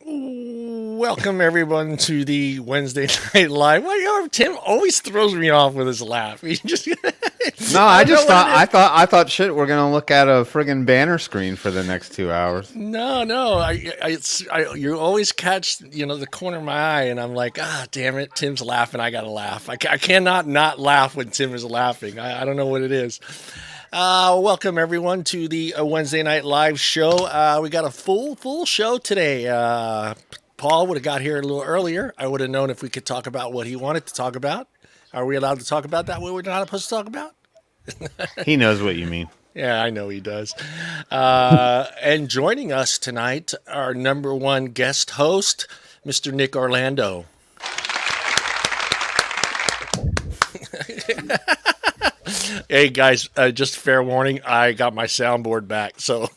Welcome everyone to the Wednesday Night Live. Well, Tim always throws me off with his laugh. He just No, I just thought I thought shit. We're gonna look at a friggin' banner screen for the next 2 hours. No. You always catch the corner of my eye, and I'm like, damn it, Tim's laughing. I gotta laugh. I cannot not laugh when Tim is laughing. I don't know what it is. Welcome everyone to the Wednesday Night Live show. We got a full show today. Paul would have got here a little earlier. I would have known if we could talk about what he wanted to talk about. Are we allowed to talk about that? What we're not supposed to talk about? He knows what you mean. Yeah, I know he does. And joining us tonight, our number one guest host, Mr. Nick Orlando. Hey guys, just fair warning, I got my soundboard back, so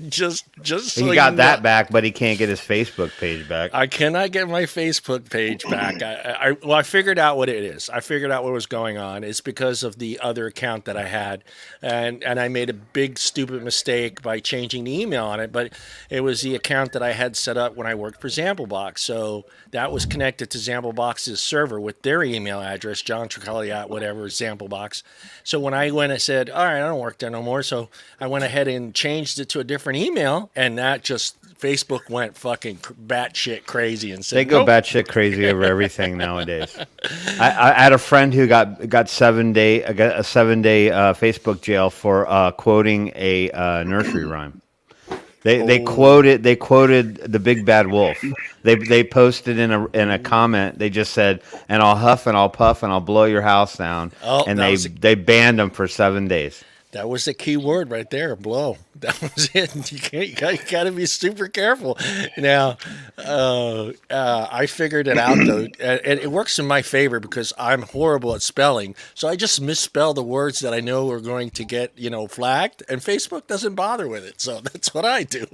just so he got that back, but he can't get his Facebook page back. I cannot get my Facebook page back. I figured out what it is. I figured out what was going on. It's because of the other account that I had, and I made a big stupid mistake by changing the email on it. But it was the account that I had set up when I worked for ZampleBox, so that was connected to ZampleBox's server with their email address, John Truncali at whatever ZampleBox. So when I went and said, all right, I don't work there no more. So I went ahead and changed it to a different email, and that just, Facebook went fucking batshit crazy and said, they go nope. batshit crazy over everything nowadays. I had a friend who got a 7-day Facebook jail for quoting a nursery rhyme. They quoted the Big Bad Wolf. They posted in a comment. They just said, "And I'll huff and I'll puff and I'll blow your house down." And they banned them for 7 days. That was the key word right there, blow. That was it. You got to be super careful. Now, I figured it out, though, and it works in my favor because I'm horrible at spelling. So I just misspell the words that I know are going to get, flagged, and Facebook doesn't bother with it. So that's what I do.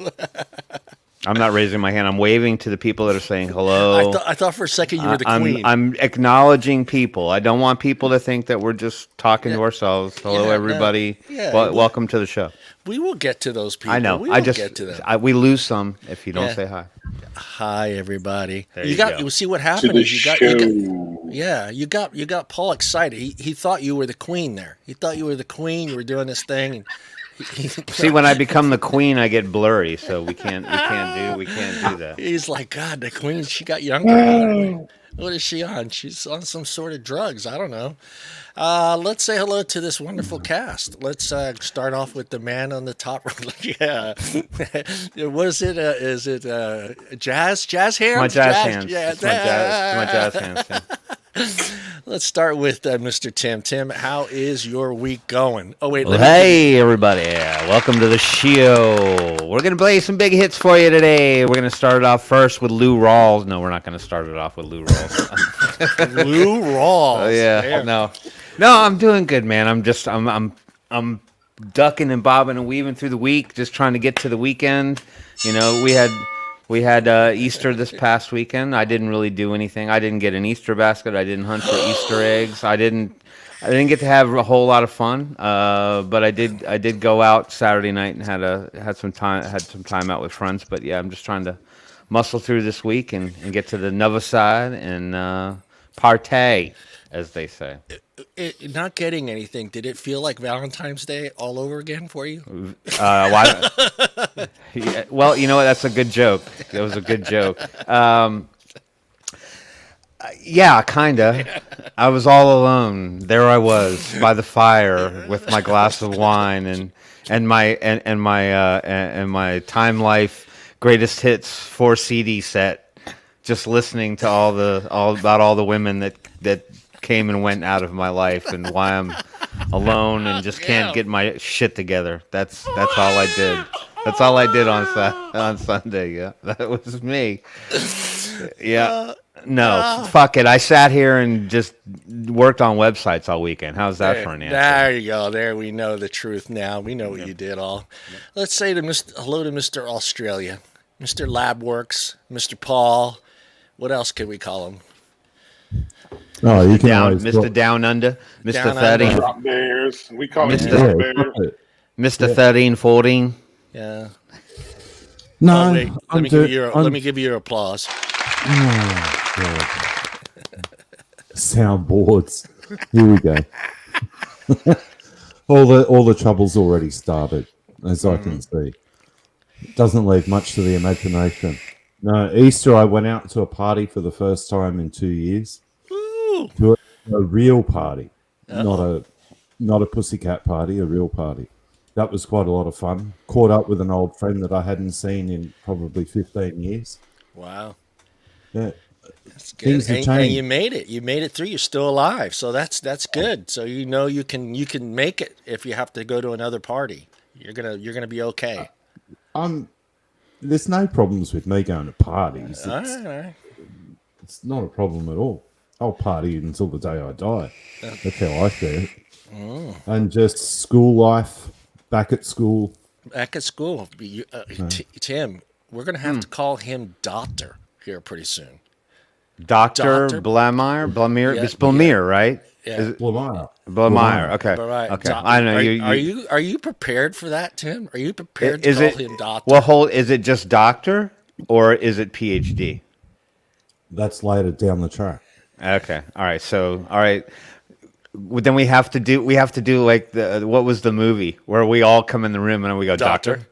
I'm not raising my hand. I'm waving to the people that are saying hello. I thought for a second you were the queen. I'm acknowledging people. I don't want people to think that we're just talking to ourselves. Hello, everybody. Welcome to the show. We will get to those people. I know. We will get to them. We lose some if you don't say hi. Hi, everybody. You go. You see what happened is you got Paul excited. He thought you were the queen there. He thought you were the queen. You were doing this thing. And see, when I become the queen, I get blurry, so we can't do that. He's like, God, the queen, she got younger. What is she on? She's on some sort of drugs. I don't know. Let's say hello to this wonderful cast. Let's start off with the man on the top. Yeah. What is it? Is it jazz hands? My jazz hands. Yeah, my jazz hands. Yeah. Let's start with Mr. Tim. Tim, how is your week going? Oh, wait. Hey, everybody. Welcome to the show. We're going to play some big hits for you today. We're going to start it off first with Lou Rawls. No, we're not going to start it off with Lou Rawls. Lou Rawls. Oh, yeah. Damn. No, I'm doing good, man. I'm ducking and bobbing and weaving through the week, just trying to get to the weekend. We had Easter this past weekend. I didn't really do anything. I didn't get an Easter basket. I didn't hunt for Easter eggs. I didn't get to have a whole lot of fun. But I did go out Saturday night and had some time out with friends. But yeah, I'm just trying to muscle through this week and get to the Nova side and partay, as they say. Not getting anything, did it feel like Valentine's Day all over again for you? Yeah, well, you know what? That's a good joke. That was a good joke. Yeah, kinda. I was all alone. There I was by the fire with my glass of wine and my Time Life Greatest Hits 4 CD set, just listening to all about all the women that came and went out of my life and why I'm alone and just can't get my shit together. That's all I did. That's all I did on Sunday. Yeah, that was me. Yeah. No, fuck it. I sat here and just worked on websites all weekend. How's that for an answer? There you go. There, we know the truth now. We know what you did all. Let's say hello to Mr. Australia, Mr. Labworks, Mr. Paul. What else can we call him? Oh, you can Mr. Down Under, Mr. 13. Drop Bears. We call it Drop Bears. Mr. 13, 14. Yeah. No, Oh wait, I'm let me give you your applause. Oh, God. Soundboards. Here we go. All the trouble's already started, as I can see. Doesn't leave much to the imagination. No, Easter I went out to a party for the first time in 2 years. Ooh. To a real party, Uh-oh. not a pussycat party, a real party. That was quite a lot of fun. Caught up with an old friend that I hadn't seen in probably 15 years. Wow. Yeah, That's good. things have And you changed. made it. You made it through. You're still alive. So that's good. So you know you can make it if you have to go to another party. You're gonna be okay. I'm There's no problems with me going to parties. All right, all right. It's not a problem at all. I'll party until the day I die. That's how I see it. And just school life, back at school. Back at school, Tim. We're gonna have to call him Doctor here pretty soon. Dr. Doctor. Blamire. Yeah, It's Blamire, right? Yeah. Is it Blamire. Blamire? Okay. All right. Okay. I know Are you prepared for that, Tim? Are you prepared to Is call it him Doctor? well? Hold. Is it just doctor or is it PhD? That's later down the track. Okay. All right. So, all right. Then we have to do like what was the movie where we all come in the room and we go doctor.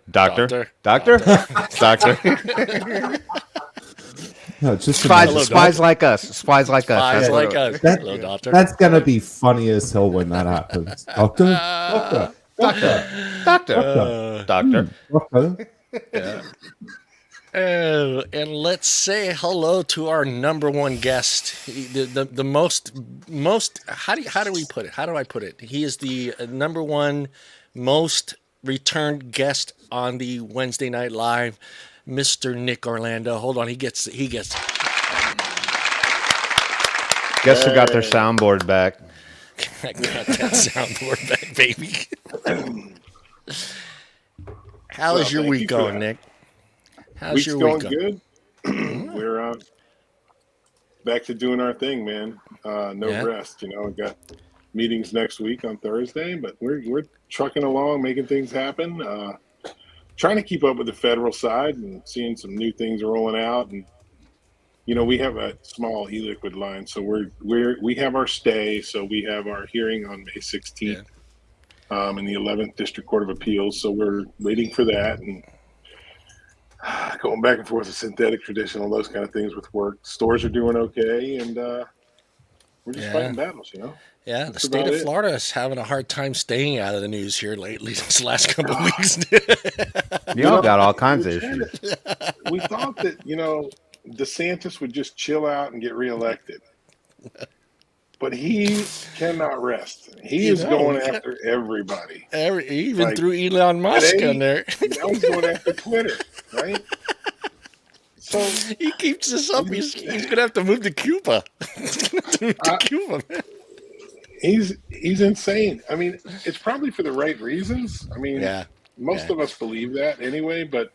No, just Spies like us. Spies like us. Eyes That's what like it- us. That- Hello, Doctor. That's gonna be funny as hell when that happens. Doctor. And let's say hello to our number one guest, the most how do we put it? How do I put it? He is the number one most returned guest on the Wednesday Night Live, Mr. Nick Orlando. Hold on, he gets Guess who got their soundboard back? I got that soundboard back, baby. How is your thank week you for going, that. Nick? How's Week's your going week good. We're back to doing our thing, man. No Yeah. rest. You know, we've got meetings next week on Thursday, but we're trucking along, making things happen. Trying to keep up with the federal side and seeing some new things rolling out. And you know, we have a small e-liquid line, so we have our stay. So we have our hearing on May 16th in the 11th District Court of Appeals. So we're waiting for that and going back and forth with synthetic, traditional, those kind of things with work. Stores are doing okay, and we're just fighting battles, you know? Yeah, That's the state about of it. Florida is having a hard time staying out of the news here lately, this last couple of weeks. Y'all got all kinds of issues. We thought that, you know, DeSantis would just chill out and get reelected. But he cannot rest. He is going after everybody. Even Like, through Elon Musk today, on there. Now he's going after Twitter, right? So He keeps this up. He's going to have to move to Cuba. Cuba, man. he's insane. I mean, it's probably for the right reasons. I mean, Yeah. most of us believe that anyway, but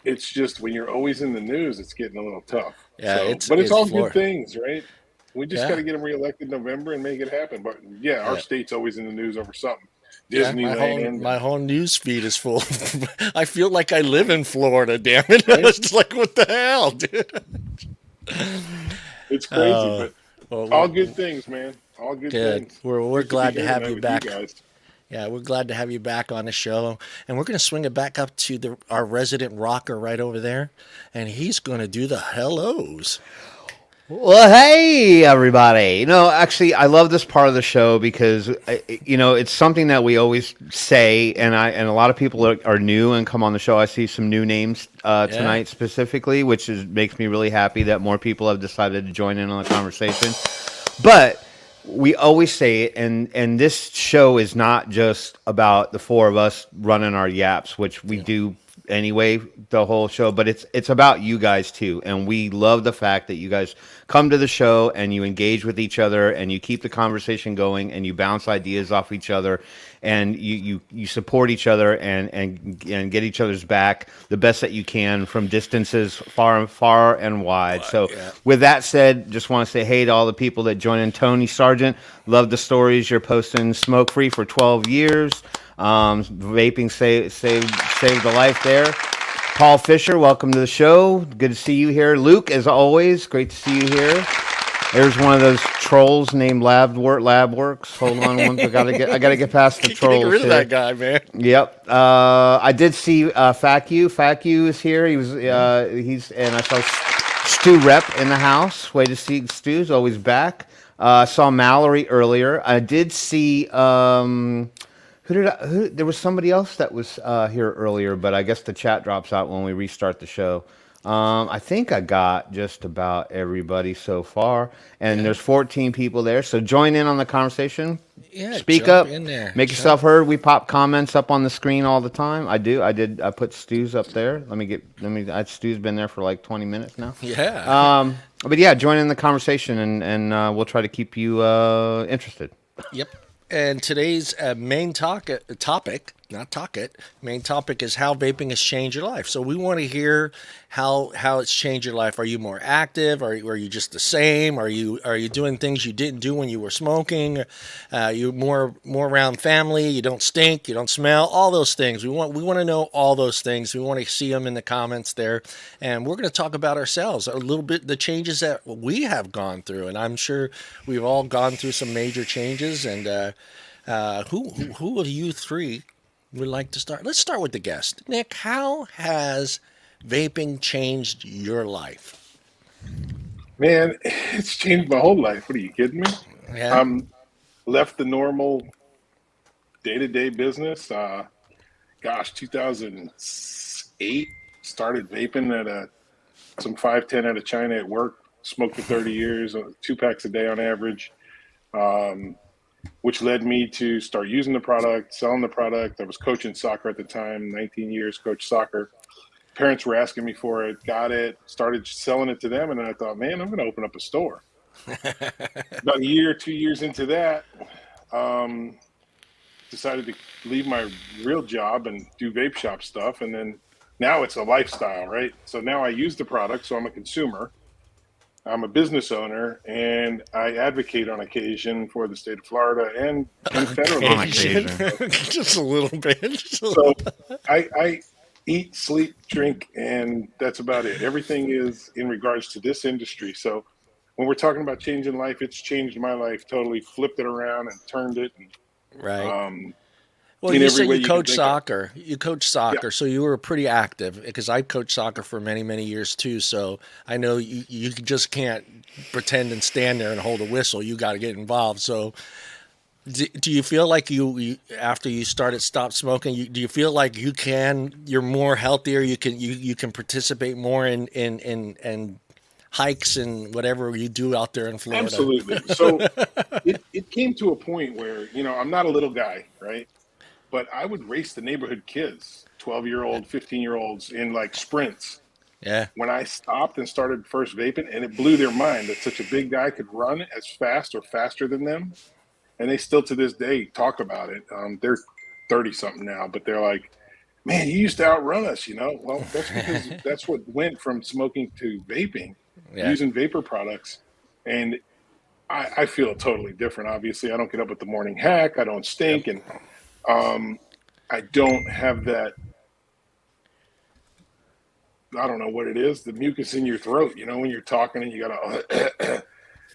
it's just when you're always in the news, it's getting a little tough. Yeah, but it's all Florida. good things, right? We just Yeah. got to get him reelected in November and make it happen. But yeah, our state's always in the news over something. Yeah, Disneyland. my whole news feed is full. I feel like I live in Florida, damn it. It's like, what the hell, dude? It's crazy, but all good things, man. All good things. We're glad to have here you tonight back. with guys. Yeah, we're glad to have you back on the show. And we're going to swing it back up to our resident rocker right over there. And he's going to do the hellos. Well, hey, everybody. You know, actually, I love this part of the show because, you know, it's something that we always say, and a lot of people are new and come on the show. I see some new names tonight specifically, which makes me really happy that more people have decided to join in on the conversation. But we always say it, and this show is not just about the four of us running our yaps, which we do anyway, the whole show, but it's about you guys too. And we love the fact that you guys come to the show and you engage with each other and you keep the conversation going and you bounce ideas off each other and you support each other and get each other's back the best that you can from distances far and wide. So with that said, just want to say hey to all the people that join in. Tony Sargent, love the stories you're posting. Smoke free for 12 years. Vaping saved the life there. Paul Fisher, welcome to the show. Good to see you here. Luke, as always, great to see you here. There's one of those trolls named Labworks. Hold on, I gotta get past the Get trolls rid of here. that guy, man. Yep. I did see Facu. Facu is here. He's and I saw Stu Rep in the house. Way to see Stu's always back. I saw Mallory earlier. I did see there was somebody else that was here earlier, but I guess the chat drops out when we restart the show. I think I got just about everybody so far, and there's 14 people there. So join in on the conversation. Yeah, Speak jump up. in there. Make yourself heard. We pop comments up on the screen all the time. I do. I put Stu's up there. Stu's been there for like 20 minutes now. Yeah. But yeah, join in the conversation, and we'll try to keep you interested. Yep. And today's main topic is how vaping has changed your life. So we want to hear how it's changed your life. Are you more active? Are you just the same? Are you doing things you didn't do when you were smoking? You more around family. You don't stink. You don't smell. All those things. We want to know all those things. We want to see them in the comments there. And we're going to talk about ourselves a little bit, the changes that we have gone through. And I'm sure we've all gone through some major changes. And who of you three would like to start? Let's start with the guest. Nick, how has vaping changed your life? Man, it's changed my whole life. What are you kidding me? Yeah. Left the normal day-to-day business. 2008, started vaping at some 510 out of China at work. Smoked for 30 years, 2 packs a day on average. Which led me to start using the product, selling the product. I was coaching soccer at the time, 19 years, coached soccer. Parents were asking me for it, got it, started selling it to them, and then I thought, man, I'm going to open up a store. About a year, 2 years into that, decided to leave my real job and do vape shop stuff, and then now it's a lifestyle, right? So now I use the product, so I'm a consumer. I'm a business owner, and I advocate on occasion for the state of Florida and federally. Just a little bit. So I eat, sleep, drink, and that's about it. Everything is in regards to this industry. So when we're talking about changing life, it's changed my life totally, flipped it around and turned it. And, right. Well, you said you coach soccer. You coach soccer, so you were pretty active, because I coached soccer for many, many years too. So I know you just can't pretend and stand there and hold a whistle. You got to get involved. So do you feel like you after you stopped smoking, do you feel like you're more healthier? You can participate more in hikes and whatever you do out there in Florida? Absolutely. So it came to a point where, I'm not a little guy, right? But I would race the neighborhood kids, 12-year-old, 15-year-olds in like sprints. Yeah. When I stopped and started first vaping, and it blew their mind that such a big guy could run as fast or faster than them. And they still to this day talk about it. They're 30-something now, but they're like, man, you used to outrun us, Well, that's because that's what went from smoking to vaping, using vapor products. And I feel totally different. Obviously, I don't get up with the morning hack. I don't stink. And I don't have that, I don't know what it is, the mucus in your throat, when you're talking and you gotta,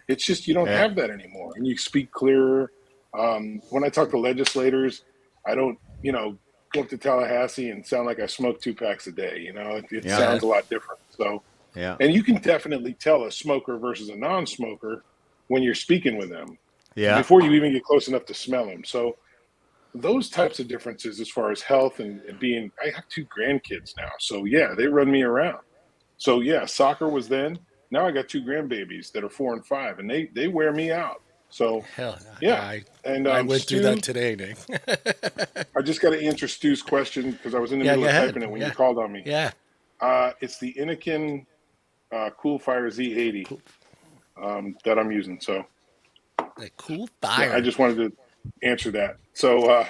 it's just, you don't have that anymore, and you speak clearer. When I talk to legislators, I don't, go up to Tallahassee and sound like I smoke 2 packs a day, it sounds a lot different. So, and you can definitely tell a smoker versus a non-smoker when you're speaking with them, before you even get close enough to smell them. So those types of differences as far as health and being, I have 2 grandkids now. So they run me around. So soccer was then. Now I got 2 grandbabies that are 4 and 5, and they wear me out. So I went through that today, Nick. I just got to answer Stu's question because I was in the middle of typing it when you called on me. Yeah. It's the Innokin Cool Fire Z80 that I'm using. So the Cool Fire. I just wanted to answer that. So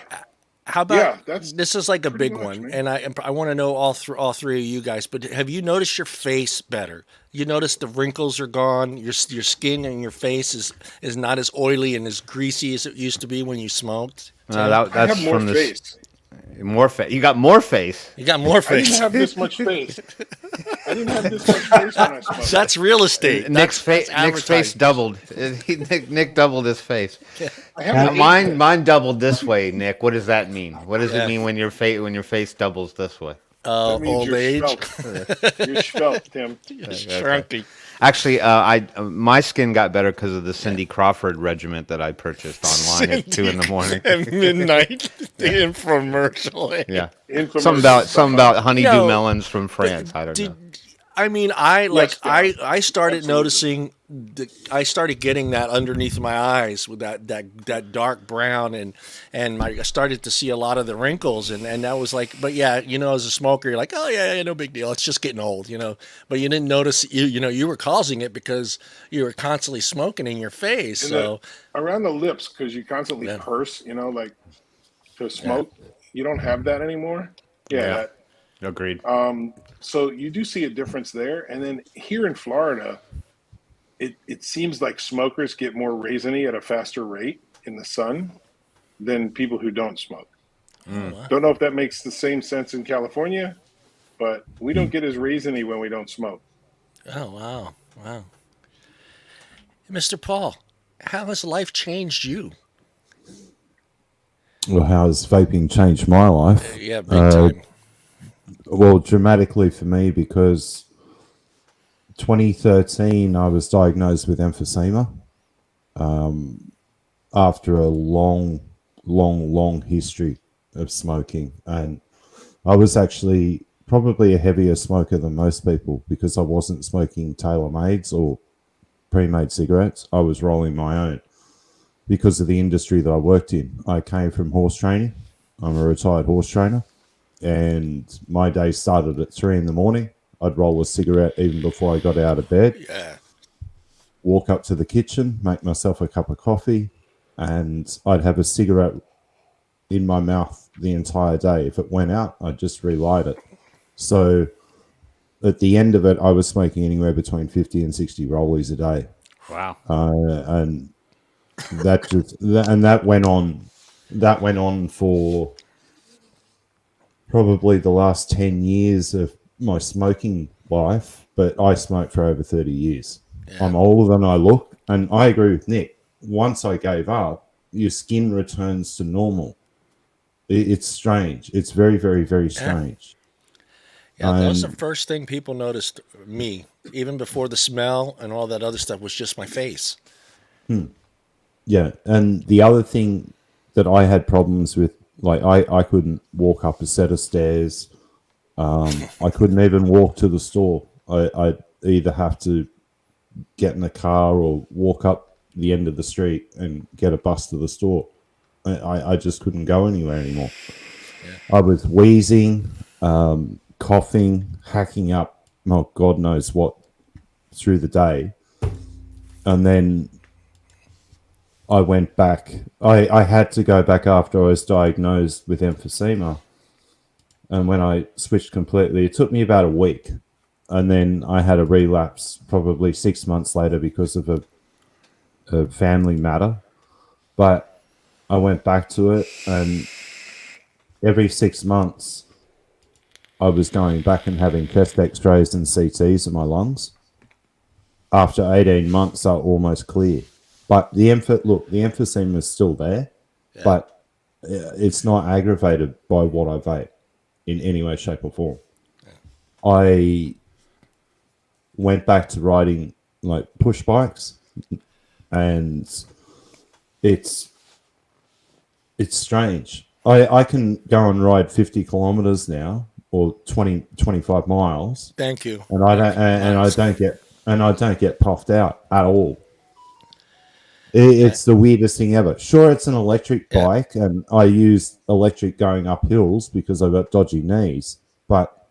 how about that's this is like a big one, man. And I want to know all three of you guys, but have you noticed your face better? You notice the wrinkles are gone, your skin and your face is not as oily and as greasy as it used to be when you smoked? That's I have more from face. More face. You got more face. You got more I didn't face. have this much space. I didn't have this much space when I smoked. That's real estate. Nick's face advertising. doubled. Nick doubled his face. I have Mine doubled this way. Nick, what does that mean? What does it mean when your face doubles this way? That means Old you're age. Svelte. You're svelte, Tim. Shrunky. Actually, my skin got better because of the Cindy Crawford regiment that I purchased online at 2 in the morning. At midnight, the infomercial. Yeah, Infomercial something about honeydew No, melons from France. I don't know. I mean, I started Absolutely. noticing. I started getting that underneath my eyes with that dark brown, and I started to see a lot of the wrinkles, and that was like, but yeah, as a smoker, you're like, oh yeah, no big deal, it's just getting old, but you didn't notice, you were causing it because you were constantly smoking in your face, And so around the lips, because you constantly purse, like to smoke. You don't have that anymore. Yeah. Agreed. So you do see a difference there. And then here in Florida, it seems like smokers get more raisiny at a faster rate in the sun than people who don't smoke. Don't know if that makes the same sense in California, but we don't get as raisiny when we don't smoke. oh wow. Mr. Paul, how has life changed you? Well, how has vaping changed my life? Yeah, big time. Well, dramatically for me, because 2013 I was diagnosed with emphysema after a long history of smoking, and I was actually probably a heavier smoker than most people because I wasn't smoking tailor-mades or pre-made cigarettes. I was rolling my own because of the industry that I worked in. I came from horse training. I'm a retired horse trainer. And my day started at 3 in the morning. I'd roll a cigarette even before I got out of bed. Yeah. Walk up to the kitchen, make myself a cup of coffee, and I'd have a cigarette in my mouth the entire day. If it went out, I'd just relight it. So at the end of it, I was smoking anywhere between 50 and 60 rollies a day. Wow. And that went on. That went on for probably the last 10 years of my smoking life, but I smoked for over 30 years. Yeah. I'm older than I look, and I agree with Nick. Once I gave up, your skin returns to normal. It's strange. It's very, very, very strange. Yeah, that was the first thing people noticed me, even before the smell and all that other stuff, was just my face. Yeah, and the other thing that I had problems with, like I couldn't walk up a set of stairs. I couldn't even walk to the store. I'd either have to get in a car or walk up the end of the street and get a bus to the store. I just couldn't go anywhere anymore. Yeah. I was wheezing, coughing, hacking up, oh, God knows what, through the day. And then I went back. I had to go back after I was diagnosed with emphysema. And when I switched completely, it took me about a week. And then I had a relapse probably 6 months later because of a family matter. But I went back to it, and every 6 months I was going back and having chest x-rays and CTs of my lungs. After 18 months, they're almost clear. But the emphysema is still there, but it's not aggravated by what I vape in any way, shape, or form. Yeah. I went back to riding like push bikes, and it's strange. I can go and ride 50 kilometers now, or 25 miles. Thank you. And I don't get puffed out at all. It's the weirdest thing ever. Sure, it's an electric bike, and I use electric going up hills because I've got dodgy knees, but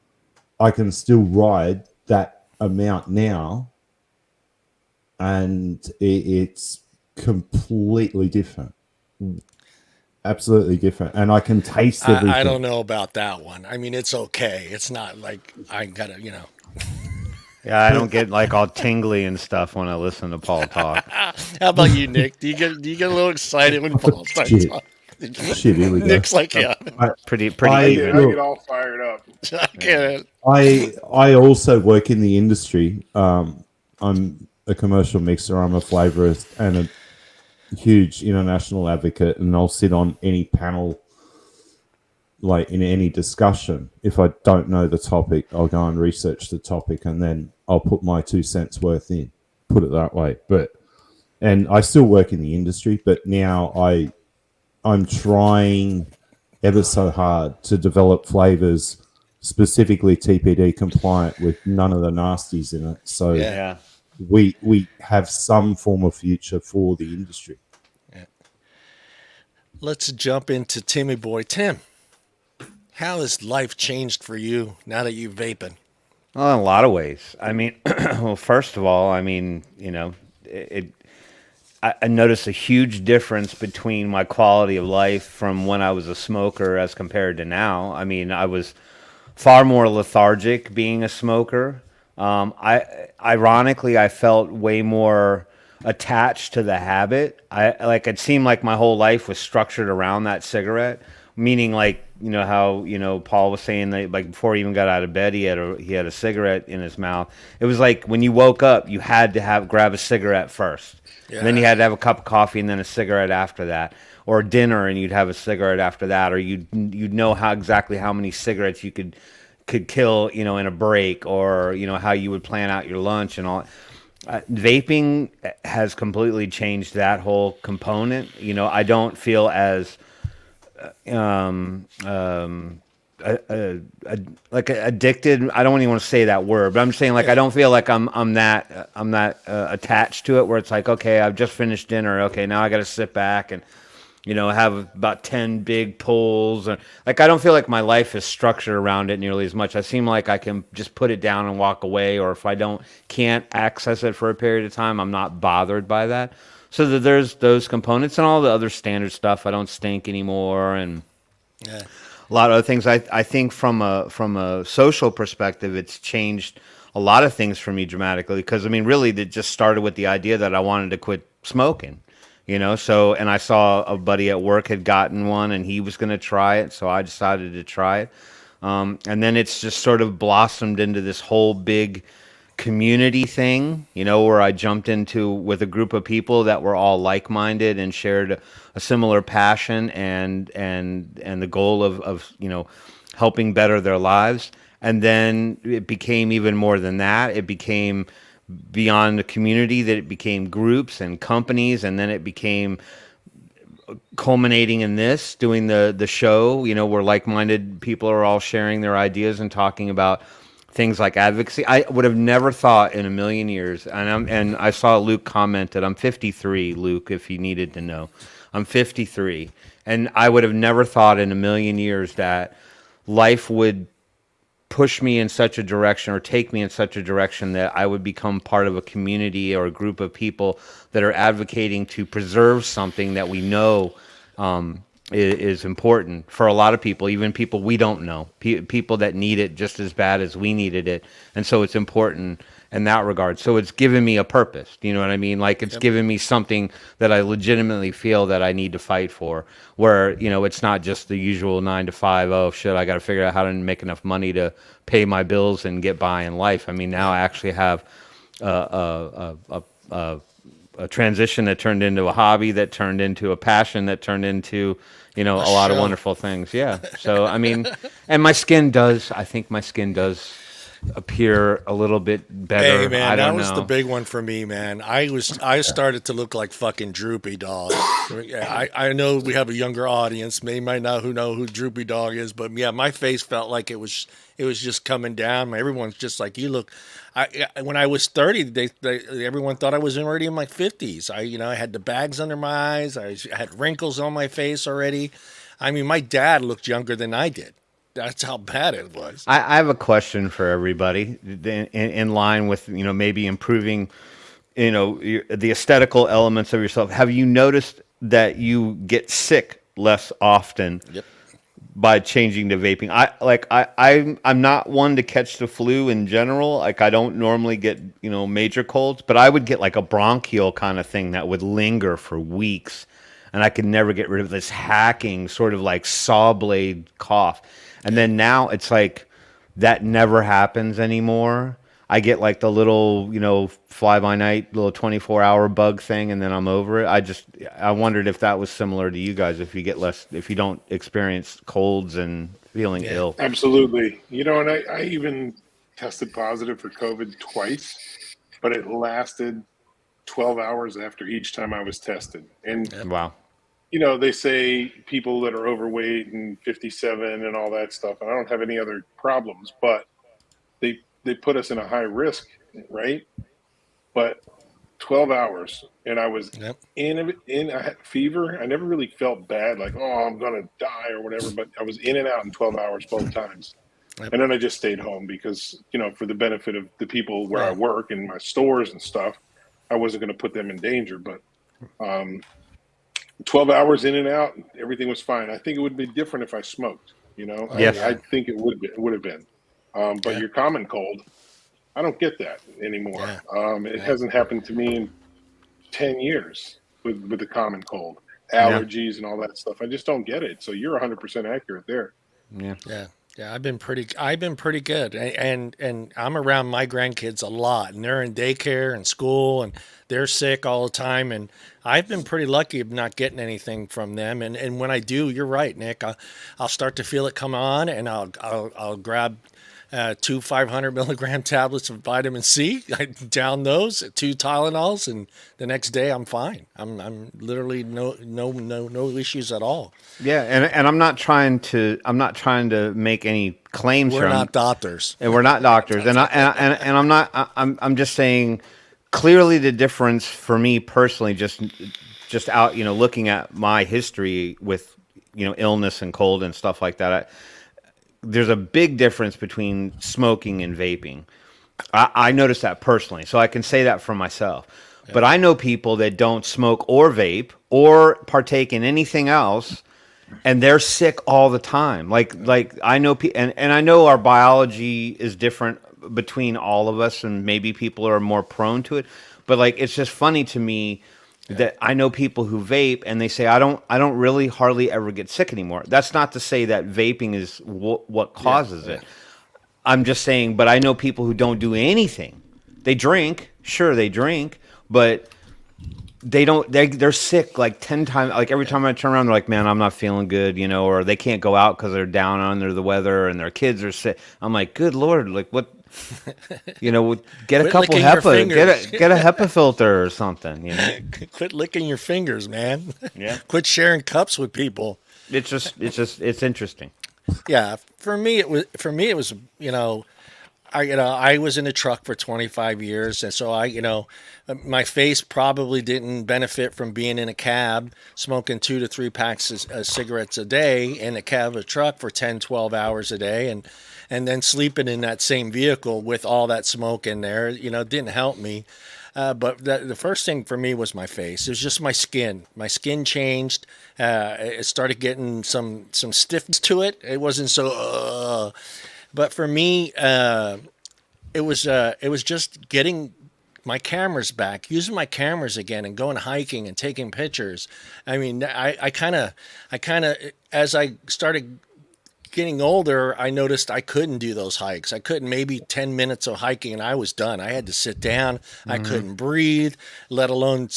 I can still ride that amount now, and it's completely different. Absolutely different. And I can taste everything. I don't know about that one. I mean, it's okay. It's not like I gotta, Yeah, I don't get like all tingly and stuff when I listen to Paul talk. How about you, Nick? Do you get a little excited when Paul starts talking? Shit, here we go. Nick's like, yeah, Pretty I- even. I get all fired up. I get it. I also work in the industry. I'm a commercial mixer. I'm a flavorist and a huge international advocate, and I'll sit on any panel, like in any discussion. If I don't know the topic, I'll go and research the topic, and then I'll put my 2 cents worth in. Put it that way. And I still work in the industry, but now I'm trying ever so hard to develop flavors specifically TPD compliant with none of the nasties in it. So Yeah. we have some form of future for the industry. Let's jump into Timmy Boy. Tim, how has life changed for you now that you're vaping? Well, in a lot of ways. I mean, well, first of all, I mean, you know, I noticed a huge difference between my quality of life from when I was a smoker as compared to now. I mean, I was far more lethargic being a smoker. Ironically, I felt way more attached to the habit. It seemed like my whole life was structured around that cigarette, meaning like, you know, how, you know, Paul was saying that like before he even got out of bed, he had a cigarette in his mouth. It was like when you woke up, you had to grab a cigarette first. Yeah. And then you had to have a cup of coffee and then a cigarette after that, or dinner and you'd have a cigarette after that, or you'd know exactly how many cigarettes you could kill, you know, in a break, or, you know, how you would plan out your lunch and all. Vaping has completely changed that whole component. You know, I don't feel as like addicted. I don't even want to say that word, but I'm saying like I don't feel like I'm that attached to it. Where it's like, okay, I've just finished dinner. Okay, now I got to sit back and, you know, have about 10 big pulls. And like, I don't feel like my life is structured around it nearly as much. I seem like I can just put it down and walk away, or if I can't access it for a period of time, I'm not bothered by that. So that there's those components and all the other standard stuff. I don't stink anymore, and Yeah. a lot of other things. I think from a social perspective, it's changed a lot of things for me dramatically. Because I mean, really, it just started with the idea that I wanted to quit smoking. You know, so, and I saw a buddy at work had gotten one and he was going to try it. So I decided to try it. And then it's just sort of blossomed into this whole big community thing, you know, where I jumped into with a group of people that were all like-minded and shared a similar passion and the goal of, you know, helping better their lives. And then it became even more than that. It became beyond the community, that it became groups and companies, and then it became culminating in this, doing the show, you know, where like-minded people are all sharing their ideas and talking about things like advocacy. I would have never thought in a million years, and I saw Luke commented, I'm 53, Luke, if you needed to know. I'm 53, and I would have never thought in a million years that life would push me in such a direction or take me in such a direction that I would become part of a community or a group of people that are advocating to preserve something that we know is important for a lot of people, even people we don't know, people that need it just as bad as we needed it. And so it's important in that regard. So it's given me a purpose. Do you know what I mean? Like it's given me something that I legitimately feel that I need to fight for, where, you know, it's not just the usual 9 to 5. Oh shit, I got to figure out how to make enough money to pay my bills and get by in life. I mean, now I actually have a transition that turned into a hobby, that turned into a passion, that turned into, you know, a lot of wonderful things. Yeah. So, I mean, and I think my skin does appear a little bit better. Hey man, I that don't was know. the big one for me, man. I started to look like fucking Droopy Dog. I know we have a younger audience, they might not know who Droopy Dog is, but yeah, my face felt like it was just coming down. Everyone's just like, you look. When I was 30, everyone thought I was already in my 50s. I had the bags under my eyes. I had wrinkles on my face already. I mean, my dad looked younger than I did. That's how bad it was. I have a question for everybody in line with, you know, maybe improving, you know, the aesthetical elements of yourself. Have you noticed that you get sick less often? Yep. By changing to vaping? I'm not one to catch the flu in general. Like I don't normally get, you know, major colds, but I would get like a bronchial kind of thing that would linger for weeks. and I could never get rid of this hacking sort of like saw blade cough. And then now it's like that never happens anymore. I get like the little, fly by night, little 24-hour bug thing, and then I'm over it. I wondered if that was similar to you guys, if you don't experience colds and feeling ill. Absolutely. And I even tested positive for COVID twice, but it lasted 12 hours after each time I was tested. And, Wow. They say people that are overweight and 57 and all that stuff, and I don't have any other problems, but they put us in a high risk, right? But 12 hours, and I was in I had fever. I never really felt bad, like, oh, I'm going to die or whatever, but I was in and out in 12 hours both times. And then I just stayed home because, for the benefit of the people where I work and my stores and stuff, I wasn't going to put them in danger. But 12 hours in and out, everything was fine. I think it would be different if I smoked, Yes. I think it would have been. But your common cold, I don't get that anymore. It hasn't happened to me in 10 years with the common cold, allergies and all that stuff. I just don't get it. So you're 100% accurate there. Yeah, I've been pretty good, and I'm around my grandkids a lot, and they're in daycare and school, and they're sick all the time, and I've been pretty lucky of not getting anything from them. And when I do, you're right, Nick. I'll start to feel it come on, and I'll grab 2 500 milligram tablets of vitamin C. I down those, 2 Tylenols, and the next day I'm fine. I'm literally no issues at all. Yeah, and I'm not trying to make any claims. We're not doctors, and we're not doctors, and I'm not. I'm just saying clearly the difference for me personally, just out, looking at my history with illness and cold and stuff like that. There's a big difference between smoking and vaping. I noticed that personally, so I can say that for myself. Yeah. But I know people that don't smoke or vape or partake in anything else, and they're sick all the time. Like I know, and I know our biology is different between all of us, and maybe people are more prone to it. But like, it's just funny to me. Yeah. That I know people who vape and they say I don't really hardly ever get sick anymore. That's not to say that vaping is what causes it. I'm just saying, but I know people who don't do anything. They drink, sure they drink, but they don't. They're sick like 10 times. Like every time I turn around, they're like, "Man, I'm not feeling good," or they can't go out because they're down under the weather and their kids are sick. I'm like, "Good Lord, like what?" Get a couple HEPA, get a HEPA filter or something. Quit licking your fingers, man. Yeah. Quit sharing cups with people. It's interesting. Yeah, for me it was I was in a truck for 25 years, and so my face probably didn't benefit from being in a cab smoking 2 to 3 packs of cigarettes a day in a cab of a truck for 10, 12 hours a day, and then sleeping in that same vehicle with all that smoke in there, didn't help me. But the first thing for me was my face. It was just my skin. My skin changed. It started getting some stiffness to it. It wasn't so. But for me, it was just getting my cameras back, using my cameras again, and going hiking and taking pictures. I mean, I kind of, as I started getting older, I noticed I couldn't do those hikes. I couldn't, maybe 10 minutes of hiking and I was done. I had to sit down. Mm-hmm. I couldn't breathe, let alone,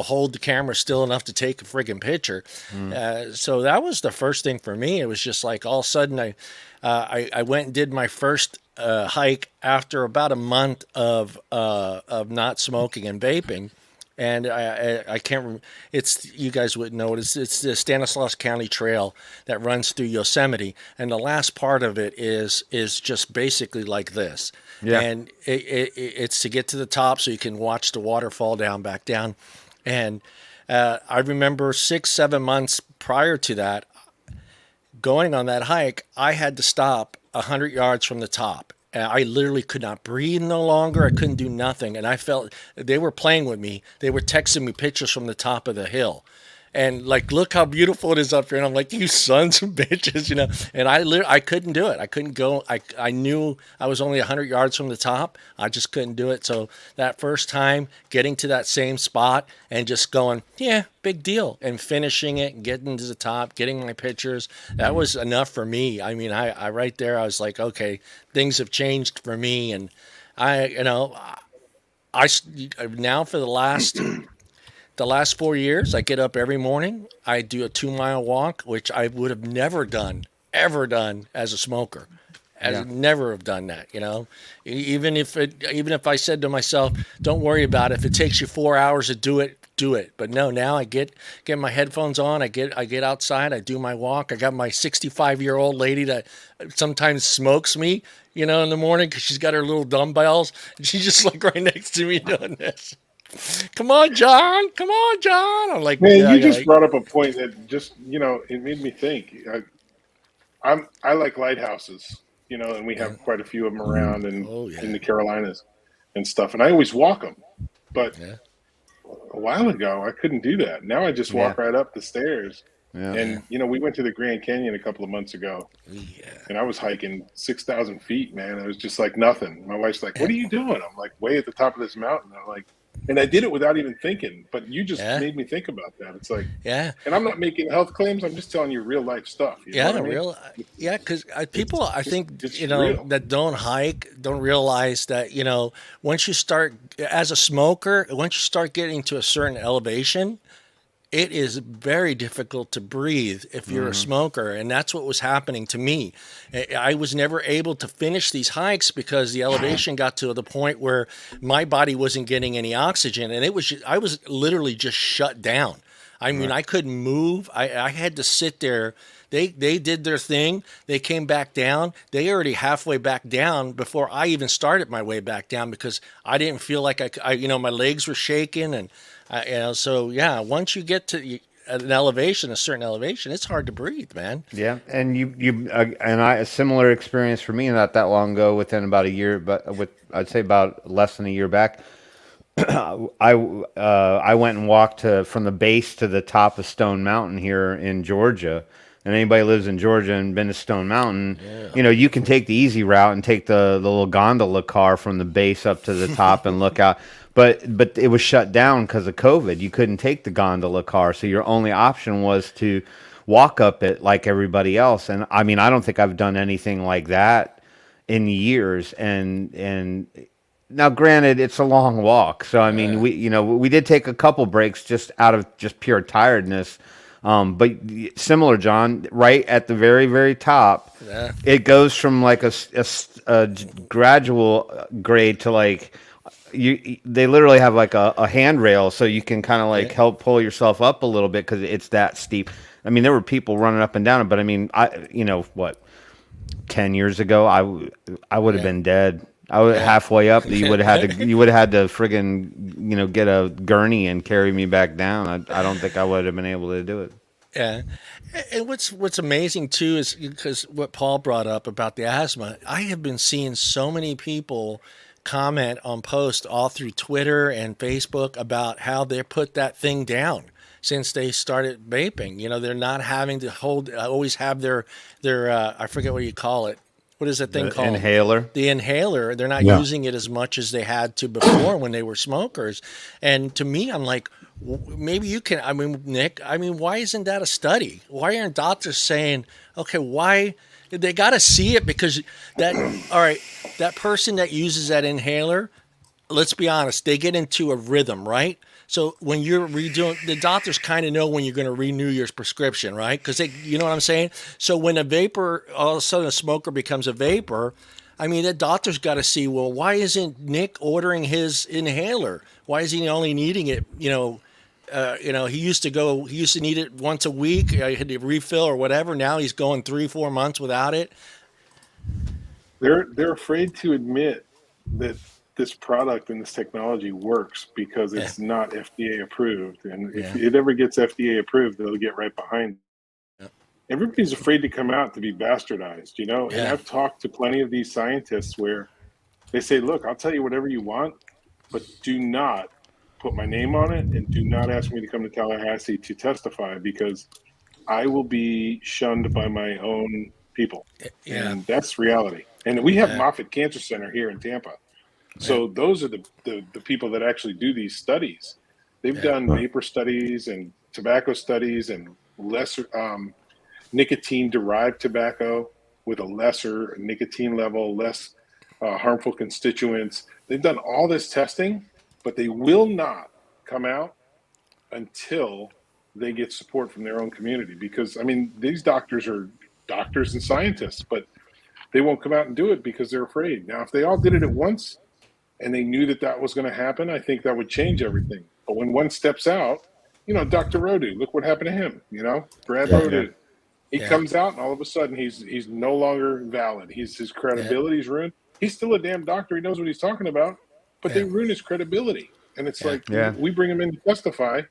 hold the camera still enough to take a friggin' picture. Mm-hmm. So that was the first thing for me. It was just like all of a sudden I went and did my first hike after about a month of not smoking and vaping. And I can't remember. You guys wouldn't know it. It's the Stanislaus County Trail that runs through Yosemite, and the last part of it is just basically like this. Yeah. And it's to get to the top so you can watch the water fall back down. And I remember 6-7 months prior to that, going on that hike, I had to stop 100 yards from the top. I literally could not breathe no longer. I couldn't do nothing. And I felt they were playing with me. They were texting me pictures from the top of the hill. and like, look how beautiful it is up here. And I'm like, you sons of bitches, you know. And I couldn't do it. I couldn't go. I knew I was only 100 yards from the top. I just couldn't do it. So that first time getting to that same spot and just going, yeah, big deal, and finishing it and getting to the top, getting my pictures, that was enough for me. I mean, I right there, I was like, okay, things have changed for me. And you know, I now for the last 4 years, I get up every morning. I do a 2 mile walk, which I would have never done, ever done as a smoker. Yeah. Never have done that, you know. Even if I said to myself, "Don't worry about it. If it takes you 4 hours to do it, do it." But no, now I get my headphones on. I get outside. I do my walk. I got my 65-year-old lady that sometimes smokes me, you know, in the morning because she's got her little dumbbells. And she's just like right next to me doing this. Come on, John. Come on, John. I'm like, Man, yeah, you just like, brought up a point that just, you know, it made me think. I like lighthouses, you know, and we have quite a few of them around in the Carolinas and stuff, and I always walk them. But a while ago, I couldn't do that. Now I just walk right up the stairs. And you know, we went to the Grand Canyon a couple of months ago, and I was hiking 6,000 feet. Man, it was just like nothing. My wife's like, "What are you doing?" I'm like, "Way at the top of this mountain." I'm like, and I did it without even thinking. But you just made me think about that. It's like, and I'm not making health claims. I'm just telling you real life stuff. You know what I mean? real, because people, I think, it's you know, real. that don't hike don't realize that, you know, once you start as a smoker, once you start getting to a certain elevation, it is very difficult to breathe if you're a smoker. And that's what was happening to me. I was never able to finish these hikes because the elevation got to the point where my body wasn't getting any oxygen. And I was literally just shut down. I mean, I couldn't move. I had to sit there. They did their thing. They came back down. They already halfway back down before I even started my way back down because I didn't feel like I you know, my legs were shaking. And you know, so yeah, once you get to an elevation, a certain elevation, it's hard to breathe, man. Yeah, and a similar experience for me not that long ago, within about a year, but I'd say about less than a year back. I went and walked from the base to the top of Stone Mountain here in Georgia. And anybody who lives in Georgia and been to Stone Mountain, you know, you can take the easy route and take the little gondola car from the base up to the top and look out. But it was shut down because of COVID. You couldn't take the gondola car, so your only option was to walk up it like everybody else. And I mean, I don't think I've done anything like that in years. And now, granted, it's a long walk, so I mean, we did take a couple breaks just out of just pure tiredness. But similar, John, right at the very, very top, it goes from like a gradual grade to like they literally have like a handrail, so you can kind of like help pull yourself up a little bit because it's that steep. I mean, there were people running up and down it, but I mean, 10 years ago, I would have been dead. I was halfway up. You would have had to friggin' get a gurney and carry me back down. I don't think I would have been able to do it. Yeah. And what's amazing too is because what Paul brought up about the asthma, I have been seeing so many people comment on posts all through Twitter and Facebook about how they put that thing down since they started vaping. You know, they're not having to always have their I forget what you call it. What is that thing called? Inhaler. The inhaler. They're not using it as much as they had to before when they were smokers. And to me, I'm like, maybe you can. I mean, Nick. I mean, why isn't that a study? Why aren't doctors saying, okay, why? They got to see it because all right, that person that uses that inhaler, let's be honest, they get into a rhythm, right? So when you're redoing, the doctors kind of know when you're going to renew your prescription, right? Because you know what I'm saying? So when a vapor, all of a sudden a smoker becomes a vapor, I mean, the doctor's got to see, well, why isn't Nick ordering his inhaler? Why is he only needing it, he used to need it once a week. He had to refill or whatever. Now he's going 3-4 months without it. They're afraid to admit that this product and this technology works because it's not FDA approved. And if it ever gets FDA approved, they'll get right behind it. Everybody's afraid to come out to be bastardized, And I've talked to plenty of these scientists where they say, look, I'll tell you whatever you want, but do not put my name on it, and do not ask me to come to Tallahassee to testify, because I will be shunned by my own people. Yeah. And that's reality. And we have Moffitt Cancer Center here in Tampa. So those are the people that actually do these studies. They've done vapor studies and tobacco studies and lesser nicotine-derived tobacco with a lesser nicotine level, less harmful constituents. They've done all this testing, but they will not come out until they get support from their own community. Because, I mean, these doctors are doctors and scientists, but they won't come out and do it because they're afraid. Now, if they all did it at once and they knew that that was going to happen, I think that would change everything. But when one steps out, you know, Dr. Rodu, look what happened to him, you know, Brad Rodu. He comes out and all of a sudden he's no longer valid. His credibility's ruined. He's still a damn doctor. He knows what he's talking about, but they ruin his credibility. And it's like, we bring him in to testify,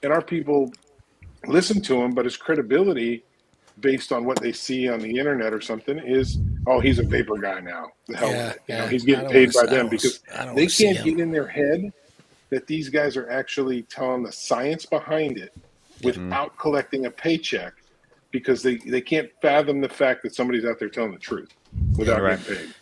and our people listen to him, but his credibility, based on what they see on the internet or something, is, oh, he's a vapor guy now. The hell with it. You know, he's getting paid by them, because they can't get in their head that these guys are actually telling the science behind it without collecting a paycheck, because they can't fathom the fact that somebody's out there telling the truth without getting paid.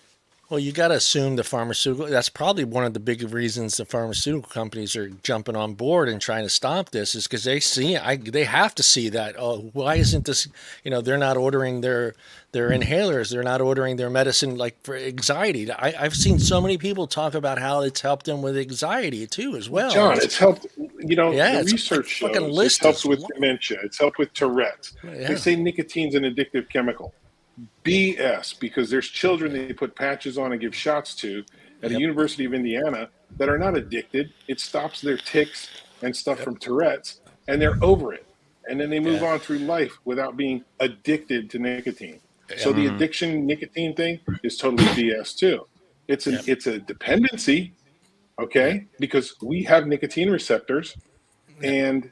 Well, you got to assume the pharmaceutical, that's probably one of the big reasons the pharmaceutical companies are jumping on board and trying to stop this, is because they see, they have to see that, oh, why isn't this, you know, they're not ordering their inhalers, they're not ordering their medicine, like for anxiety. I've seen so many people talk about how it's helped them with anxiety too, as well. John, it's helped, you know, the research shows it's helped with dementia, it's helped with Tourette's. They say nicotine's an addictive chemical. BS, because there's children they put patches on and give shots to at the University of Indiana that are not addicted. It stops their tics and stuff from Tourette's, and they're over it. And then they move on through life without being addicted to nicotine. So the addiction nicotine thing is totally BS too. It's a dependency, okay? Because we have nicotine receptors, and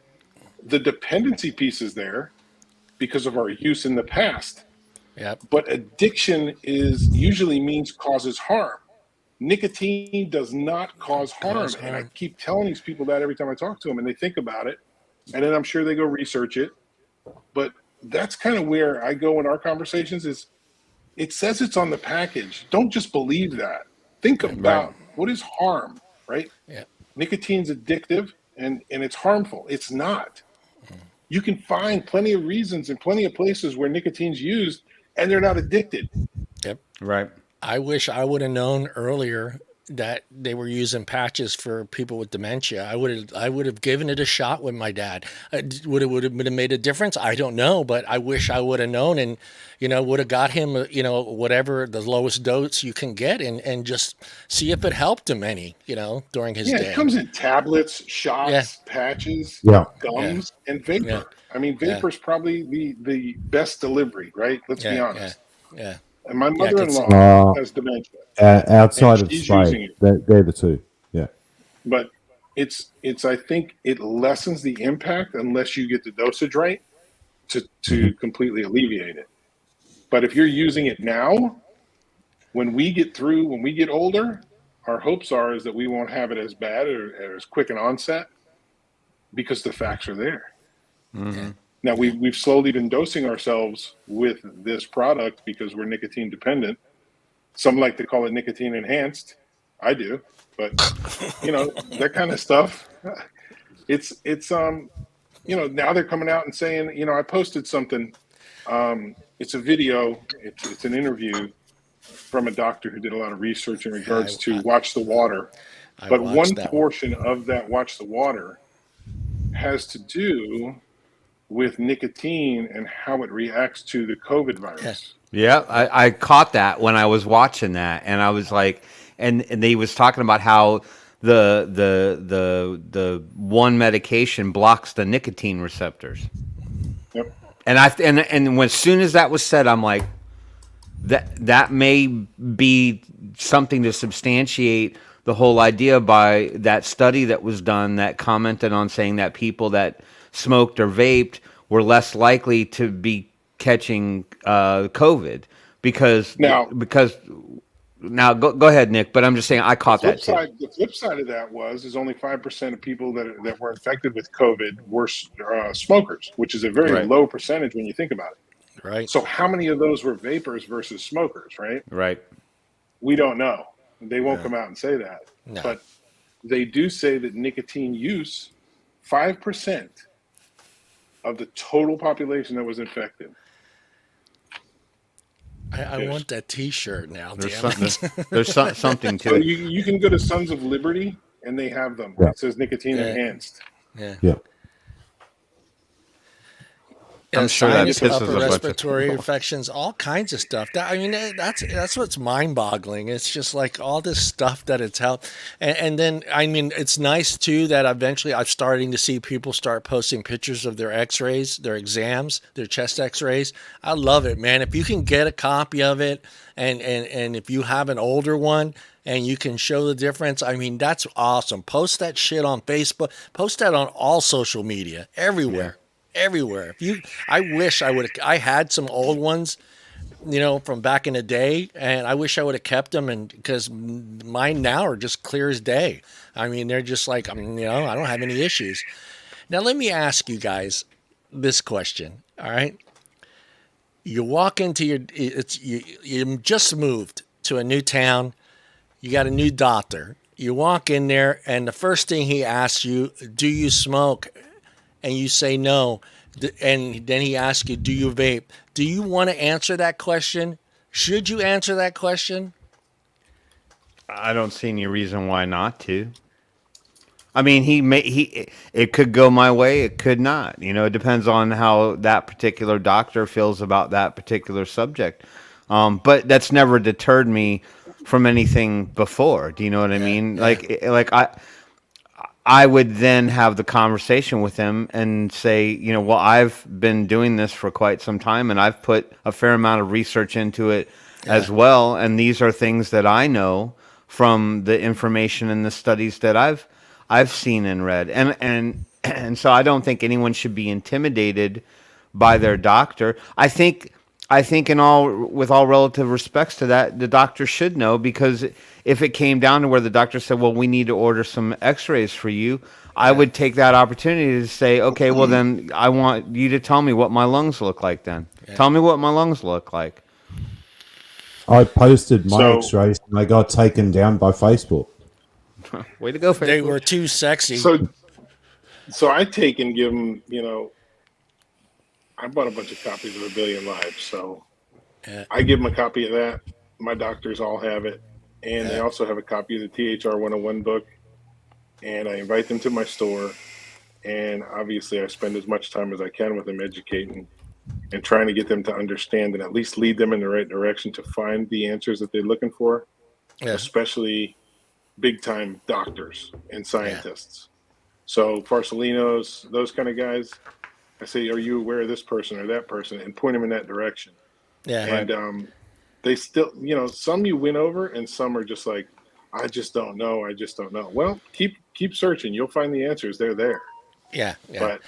the dependency piece is there because of our use in the past. But addiction usually means causes harm. Nicotine does not cause harm. And I keep telling these people that every time I talk to them, and they think about it. And then I'm sure they go research it. But that's kind of where I go in our conversations, is it says it's on the package. Don't just believe that. Think about what is harm, right? Nicotine's addictive and it's harmful. It's not. You can find plenty of reasons and plenty of places where nicotine's used and they're not addicted. I wish I would have known earlier that they were using patches for people with dementia. I would have given it a shot with my dad. Would have made a difference? I don't know, but I wish I would have known, and, you know, would have got him, you know, whatever the lowest dose you can get, and just see if it helped him any, you know, during his day. It comes in tablets, shots, patches, gums, and vapor. I mean, vapor is probably the best delivery, right? Let's be honest. And my mother-in-law has dementia. Outside of spray, they're the two. But it's I think it lessens the impact unless you get the dosage right to completely alleviate it. But if you're using it now, when we get older, our hopes is that we won't have it as bad or as quick an onset, because the facts are there. Now, we've slowly been dosing ourselves with this product because we're nicotine dependent. Some like to call it nicotine enhanced. I do, but you know, that kind of stuff. It's you know, now they're coming out and saying, you know, I posted something. It's a video. It's an interview from a doctor who did a lot of research in regards to Watch the Water. But one portion of that Watch the Water has to do with nicotine and how it reacts to the COVID virus. I caught that when I was watching that, and I was like, and they was talking about how the one medication blocks the nicotine receptors. And and as soon as that was said, I'm like, that may be something to substantiate the whole idea by that study that was done that commented on saying that people that smoked or vaped were less likely to be catching COVID because Now go ahead, Nick. But I'm just saying I caught that too. The flip side of that is only 5% of people that were infected with COVID were smokers, which is a very low percentage when you think about it. Right. So how many of those were vapors versus smokers, right? Right. We don't know. They won't come out and say that. No. But they do say that nicotine use, 5% of the total population that was infected. I want that T-shirt now. There's Damn it. there's something to So it. you can go to Sons of Liberty and they have them. Yeah. It says nicotine enhanced. Yeah. Yeah. I'm sure that sinus, pisses upper a bunch of respiratory people. infections, all kinds of stuff. That's what's mind-boggling. It's just like all this stuff that it's helped. And then, it's nice too that eventually I'm starting to see people start posting pictures of their X-rays, their exams, their chest X-rays. I love it, man. If you can get a copy of it, and if you have an older one, and you can show the difference, that's awesome. Post that shit on Facebook. Post that on all social media, everywhere. Everywhere. I wish I had some old ones, from back in the day, and I wish I would have kept them, and because mine now are just clear as day. They're just like, I don't have any issues. Now let me ask you guys this question. All right, you walk into you just moved to a new town, you got a new doctor. You walk in there, and the first thing he asks you, do you smoke? And you say no, and then he asks you, do you vape? Do you want to answer that question? Should you answer that question? I don't see any reason why not to. It could go my way, it could not. It depends on how that particular doctor feels about that particular subject. But that's never deterred me from anything before. Do you know what I mean? Yeah. I would then have the conversation with him and say, well, I've been doing this for quite some time, and I've put a fair amount of research into it as well. And these are things that I know from the information and the studies that I've seen and read. And so I don't think anyone should be intimidated by their doctor. I think with all relative respects to that, the doctor should know, because if it came down to where the doctor said, well, we need to order some x-rays for you, I would take that opportunity to say, okay, well then I want you to tell me what my lungs look like then. Yeah. Tell me what my lungs look like. I posted my x-rays and they got taken down by Facebook. Way to go, Facebook. They were too sexy. So I take and give them, I bought a bunch of copies of A Billion Lives, so I give them a copy of that. My doctors all have it, and they also have a copy of the THR 101 book, and I invite them to my store, and obviously I spend as much time as I can with them educating and trying to get them to understand and at least lead them in the right direction to find the answers that they're looking for, especially big-time doctors and scientists. So Farsalinos, those kind of guys, I say, are you aware of this person or that person, and point them in that direction. Yeah. And they still, some you win over, and some are just like, I just don't know. Well, keep searching. You'll find the answers. They're there. Yeah. But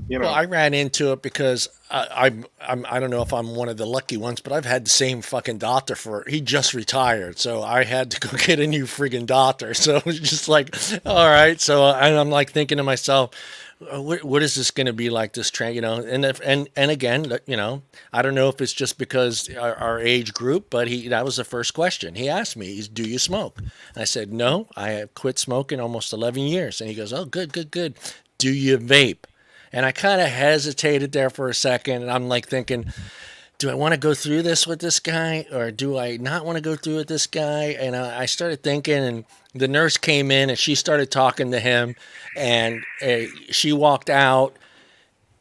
well, I ran into it because I don't know if I'm one of the lucky ones, but I've had the same fucking doctor he just retired, so I had to go get a new friggin' doctor. So it was just like, all right. So and I'm like thinking to myself, what is this going to be like, this train, and again, I don't know if it's just because our age group, but that was the first question he asked me is, do you smoke? And I said, no, I have quit smoking almost 11 years. And he goes, oh, good. Do you vape? And I kind of hesitated there for a second, and I'm like thinking, do I want to go through this with this guy, or do I not want to go through with this guy? And I started thinking, and the nurse came in and she started talking to him, and she walked out.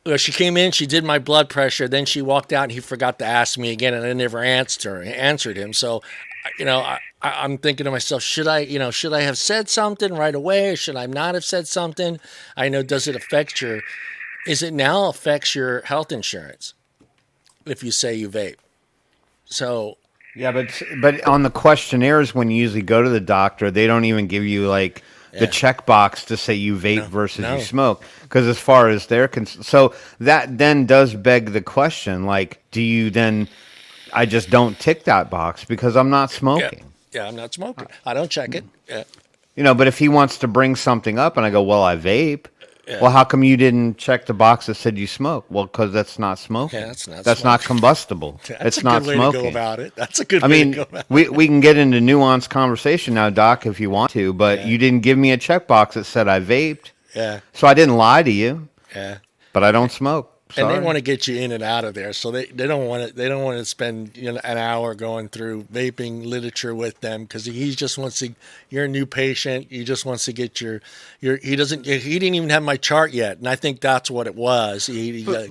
Well, she came in, she did my blood pressure, then she walked out and he forgot to ask me again, and I never answered him. So, I'm thinking to myself, should I have said something right away, or should I not have said something? I know, does it affect your health insurance if you say you vape? So yeah, but on the questionnaires, when you usually go to the doctor, they don't even give you like the checkbox to say you vape versus you smoke, because as far as they're concerned, so that then does beg the question, like, do you then? I just don't tick that box because I'm not smoking. Yeah, I'm not smoking. I don't check it. Yeah, You know, but if he wants to bring something up and I go, well, I vape. yeah, Well, how come you didn't check the box that said you smoke? Well, because that's not yeah. smoking. That's not That's not smoking. combustible. That's a It's not good way to go smoking. about it. That's a good I way to go mean, about it. we can get into nuanced conversation now, Doc, if you want to, but Yeah, you didn't give me a checkbox that said I vaped. yeah, So I didn't lie to you, yeah. but I don't smoke. And they Sorry. want to get you in and out of there, so they don't want to spend an hour going through vaping literature with them because he just wants to. You're a new patient. He just wants to get your he doesn't he didn't even have my chart yet, and I think that's what it was.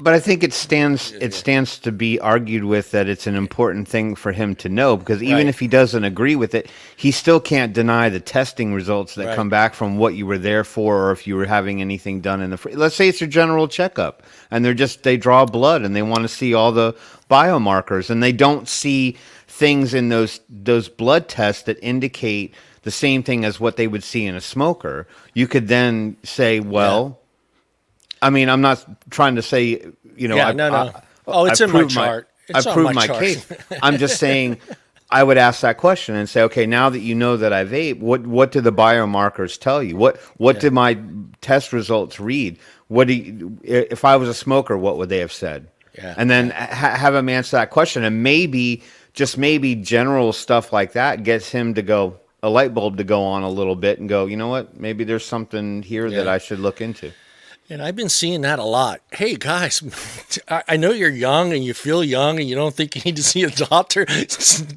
But I think it stands to be argued with that it's an important thing for him to know, because even Right. if he doesn't agree with it, he still can't deny the testing results that Right. come back from what you were there for, or if you were having anything done in the let's say it's your general checkup and they draw blood and they want to see all the biomarkers and they don't see things in those blood tests that indicate the same thing as what they would see in a smoker. You could then say, well, I mean, I'm not trying to say, Yeah, no. Oh, it's in my proved chart. It's I on proved my my chart. case. I'm just saying, I would ask that question and say, okay, now that you know that I vape, what do the biomarkers tell you? What did my test results read? If I was a smoker, what would they have said? Yeah. And then have him answer that question, and maybe just maybe general stuff like that gets him to go, a light bulb to go on a little bit and go, you know what? Maybe there's something here that Yeah. I should look into. And I've been seeing that a lot. Hey guys, I know you're young and you feel young and you don't think you need to see a doctor.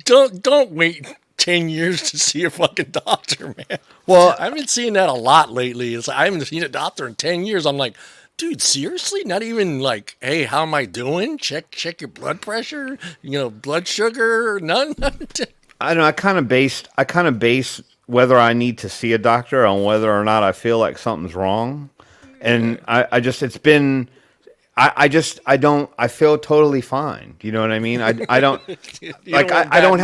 Don't wait 10 years to see a fucking doctor, man. Well, I've been seeing that a lot lately. I haven't seen a doctor in 10 years. I'm like, dude, seriously? Not even like, hey, how am I doing? Check your blood pressure, blood sugar, none. I don't know. I kind of base whether I need to see a doctor on whether or not I feel like something's wrong, and I feel totally fine. You know what I mean? I don't like I don't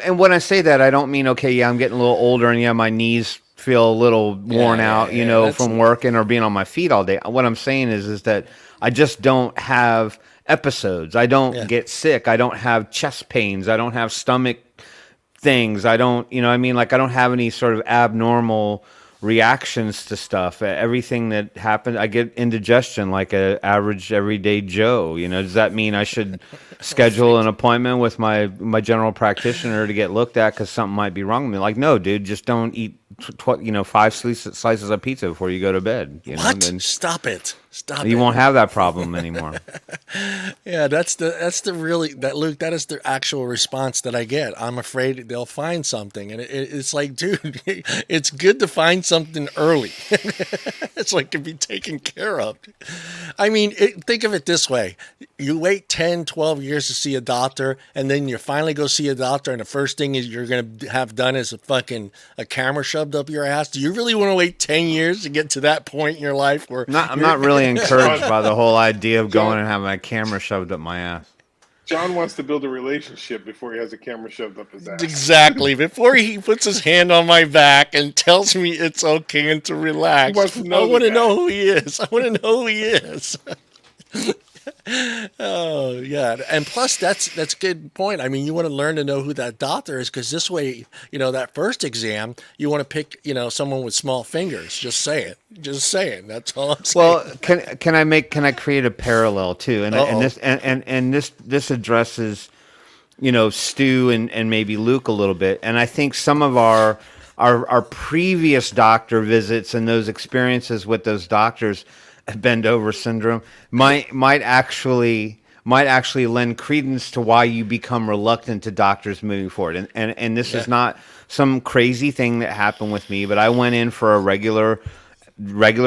and when I say that, I don't mean, okay, yeah, I'm getting a little older and yeah, my knees feel a little worn out, from working or being on my feet all day. What I'm saying is that I just don't have episodes. I don't get sick. I don't have chest pains. I don't have stomach things. I don't, I don't have any sort of abnormal reactions to stuff. Everything that happens, I get indigestion like a average everyday Joe. Does that mean I should schedule an appointment with my general practitioner to get looked at because something might be wrong with me? Like, no, dude, just don't eat 5 slices of pizza before you go to bed. What? Then Stop it. you won't have that problem anymore. Yeah, that's Luke, that is the actual response that I get. I'm afraid they'll find something. And it's like, dude, it's good to find something early. It's like to be taken care of. I mean, think of it this way. You wait 10, 12 years to see a doctor, and then you finally go see a doctor, and the first thing you're going to have done is a camera shoved up your ass. Do you really want to wait 10 years to get to that point in your life where I'm not really encouraged by the whole idea of going and having a camera shoved up my ass. John wants to build a relationship before he has a camera shoved up his ass. Exactly. Before he puts his hand on my back and tells me it's okay and to relax, He wants to know I want to the know guy. who he is. I want to know who he is. Oh yeah, and plus that's a good point. I mean, you want to learn to know who that doctor is because this way, that first exam, you want to pick, someone with small fingers. Just saying. That's all I'm saying. Well, can I create a parallel too? And this addresses, Stu and maybe Luke a little bit. And I think some of our previous doctor visits and those experiences with those doctors, bend over syndrome, might actually lend credence to why you become reluctant to doctors moving forward. And this is not some crazy thing that happened with me, but I went in for a regular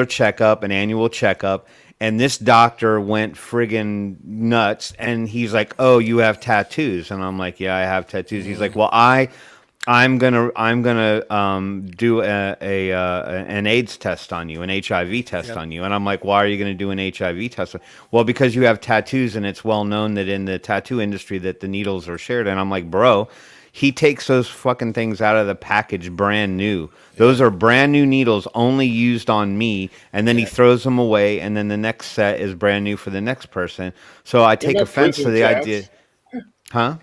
checkup, an annual checkup, and this doctor went friggin' nuts, and he's like, "Oh, you have tattoos," and I'm like, "Yeah, I have tattoos." He's like, "Well, I'm gonna do an AIDS test on you, an HIV test on you," and I'm like, "Why are you gonna do an HIV test?" Well, because you have tattoos, and it's well known that in the tattoo industry that the needles are shared. And I'm like, "Bro, he takes those fucking things out of the package brand new. Those are brand new needles, only used on me, and then he throws them away, and then the next set is brand new for the next person." So I take not offense to prison the tats. idea, huh?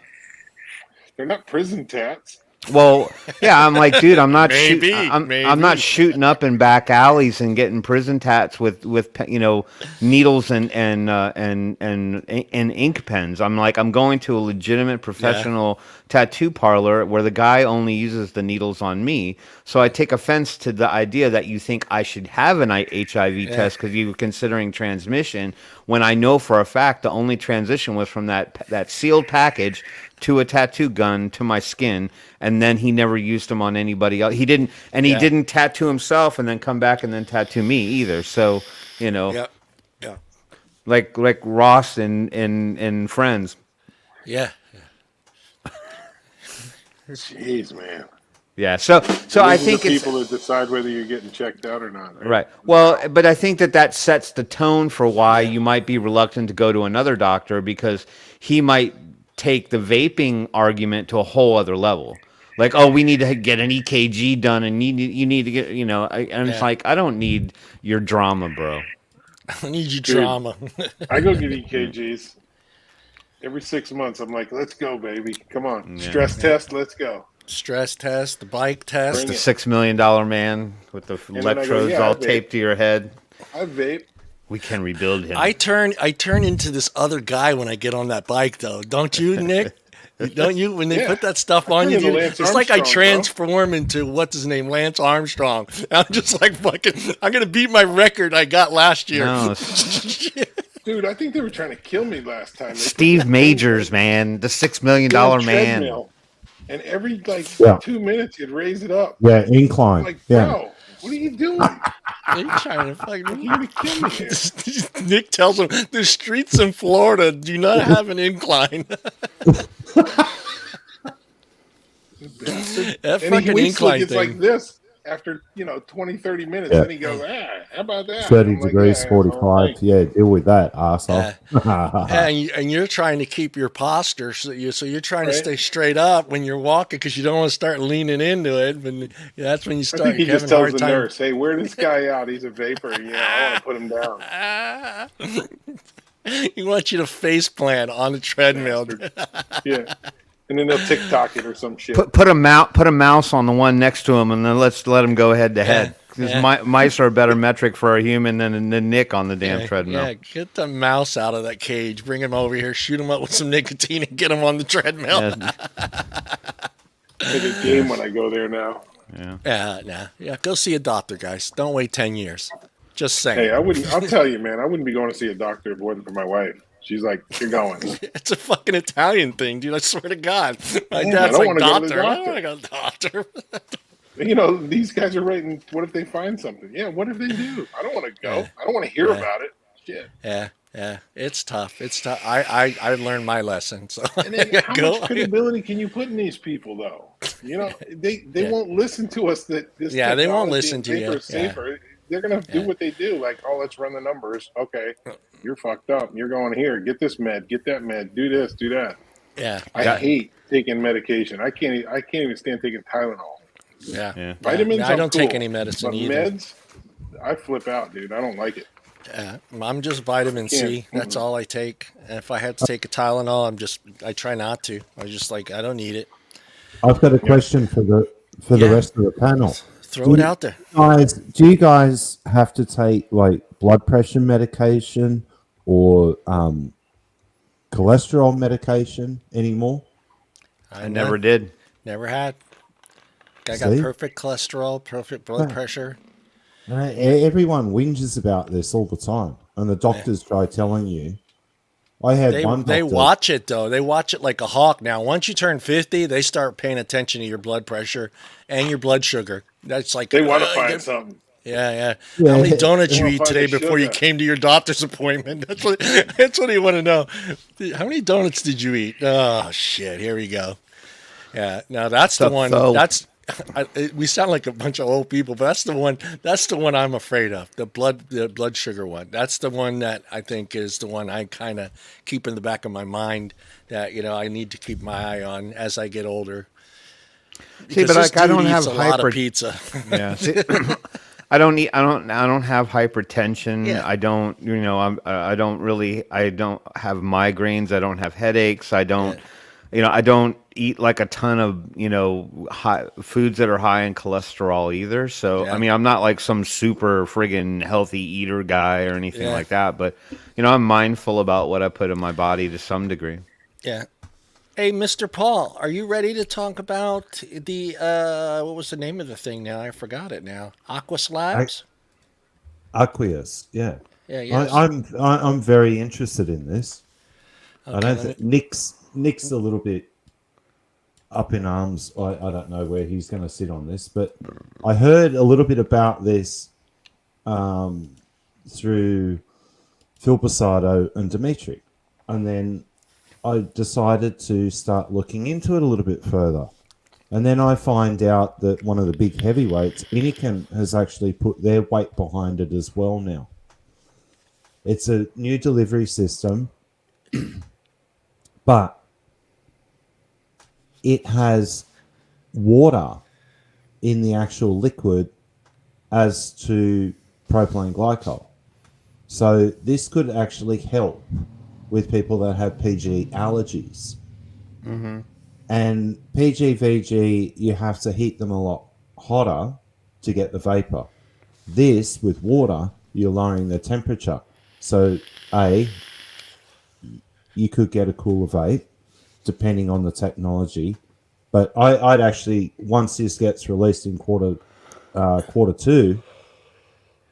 They're not prison tats. Well, yeah, I'm like, dude, I'm not Maybe, I'm not shooting up in back alleys and getting prison tats with needles and ink pens. I'm like, I'm going to a legitimate professional tattoo parlor where the guy only uses the needles on me. So I take offense to the idea that you think I should have an HIV test because you were considering transmission, when I know for a fact the only transition was from that sealed package to a tattoo gun to my skin, and then he never used them on anybody else. He didn't tattoo himself and then come back and then tattoo me either. So, Yeah. like Ross in Friends. Yeah. Jeez, man. Yeah. So I These are think the it's people that decide whether you're getting checked out or not. right. Well, but I think that sets the tone for why you might be reluctant to go to another doctor, because he might take the vaping argument to a whole other level. Like, oh, we need to get an EKG done, and you need to get, and it's like, I don't need your drama, bro. I need your Dude. drama. I go get EKGs every 6 months. I'm like, let's go, baby. Come on. Yeah. Stress test. Let's go. Stress test, the bike test. Bring The it. $6 million man with the then I go, electrodes yeah, I all vape. taped to your head. I vape. We can rebuild him. I turn into this other guy when I get on that bike, though. Don't you, Nick? Don't you? When they Yeah. put that stuff on you, into dude, Lance it's like I Armstrong, bro. transform into what's his name, Lance Armstrong. I'm just like fucking. I'm gonna beat my record I got last year. No, Dude, I think they were trying to kill me last time. They put Steve that thing Majors, man, the $6 million on a man. treadmill, and every 2 minutes you'd raise it up. Yeah, incline. I'm like, yeah. bro, what are you doing? They're trying to fucking. You're gonna kill me here. Nick tells him the streets in Florida do not have an incline. That And he fucking waits till incline it gets thing. like this after 20, 30 minutes. Yeah. Then he goes, how about that? 30 I'm like, degrees, yeah, 45. all right. Yeah, deal with that, arsehole. And you're trying to keep your posture, so you're trying to Right. stay straight up when you're walking, because you don't want to start leaning into it. But that's when you I start think he having just a tells hard the time. nurse, hey, wear this guy out. He's a vapor. I want to put him down. He wants you to face plant on the treadmill. Yeah. And then they'll TikTok it or some shit. Put a mouse on the one next to him, and then let him go head to head. Because mice are a better metric for a human than Nick on the damn treadmill. Yeah, get the mouse out of that cage. Bring him over here. Shoot him up with some nicotine and get him on the treadmill. Yeah. It's a game when I go there now. Yeah. Go see a doctor, guys. Don't wait 10 years. Just saying. Hey, I'll tell you, man, I wouldn't be going to see a doctor if it wasn't for my wife. She's like, you're going. It's a fucking Italian thing, dude. I swear to God. My Yeah, dad's I don't like, wanna go to the doctor. I don't doctor. want to go to the doctor. These guys are writing, what if they find something? Yeah, what if they do? I don't want to go. I don't want to hear about it. Shit. Yeah. It's tough. I learned my lesson. So And then how much credibility can you put in these people, though? They won't listen to us. That this they won't technology listen and to paper you. is safer. They're gonna do what they do. Like, oh, let's run the numbers. Okay, you're fucked up. You're going here. Get this med. Get that med. Do this. Do that. Yeah. I hate taking medication. I can't even stand taking Tylenol. Yeah. Vitamins. I don't take cool, any medicine but either. Meds, I flip out, dude. I don't like it. I'm just vitamin C. That's all I take. And if I had to take a Tylenol, I try not to. I just I don't need it. I've got a question for the rest of the panel. Throw it out there. Do you guys have to take blood pressure medication or cholesterol medication anymore? I never did. Never had. I got perfect cholesterol, perfect blood pressure. Everyone whinges about this all the time, and the doctors try telling you. I had one doctor. They watch it, though. They watch it like a hawk. Now, once you turn 50, they start paying attention to your blood pressure and your blood sugar. That's like They want to find something. Yeah. How many donuts you eat today before you came to your doctor's appointment? That's what you want to know. How many donuts did you eat? Oh shit! Here we go. Yeah. Now that's the one. We sound like a bunch of old people, but that's the one. That's the one I'm afraid of. The blood sugar one. That's the one that I think is the one I kind of keep in the back of my mind that I need to keep my eye on as I get older. See, but I don't have a lot of pizza. Yeah. See, I don't have hypertension. Yeah. I don't. I don't have migraines. I don't have headaches. I don't. I don't eat like a ton of, high foods that are high in cholesterol either. So, Yeah. I mean, I'm not like some super friggin' healthy eater guy or anything like that, but, I'm mindful about what I put in my body to some degree. Yeah. Hey, Mr. Paul, are you ready to talk about the what was the name of the thing now? I forgot it now. Aquios Labs? Aquios, yeah. Yeah, yes. I'm very interested in this. I Okay, don't think Nick's a little bit up in arms. I don't know where he's going to sit on this, but I heard a little bit about this through Phil Posado and Dimitri, and then I decided to start looking into it a little bit further. And then I find out that one of the big heavyweights, Iniken, has actually put their weight behind it as well now. It's a new delivery system, but it has water in the actual liquid as to propylene glycol. So this could actually help with people that have PG allergies. Mm-hmm. And PG, you have to heat them a lot hotter to get the vapor. This, with water, you're lowering the temperature. So, you could get a cooler vape, depending on the technology. But I'd actually, once this gets released in quarter two,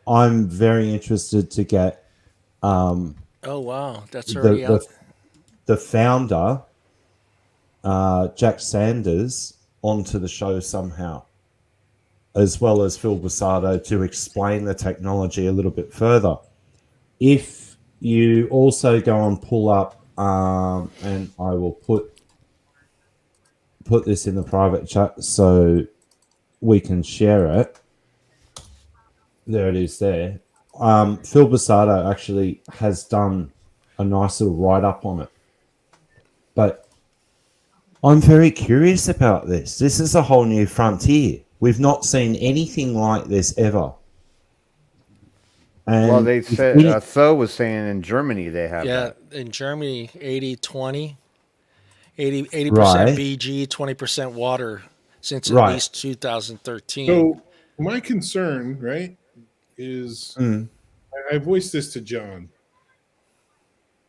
I'm very interested to get Oh, wow. That's already out. the founder, Jack Sanders, onto the show somehow, as well as Phil Posado, to explain the technology a little bit further. If you also go and pull up, and I will put this in the private chat so we can share it. There it is there. Phil Posado actually has done a nice little write-up on it. But I'm very curious about this. This is a whole new frontier. We've not seen anything like this ever. And Well, they said, Tho was saying in Germany they have that. In Germany, 80-20. 80% Right. VG, 20% water since at Right. least 2013. So my concern, right, is I voiced this to John,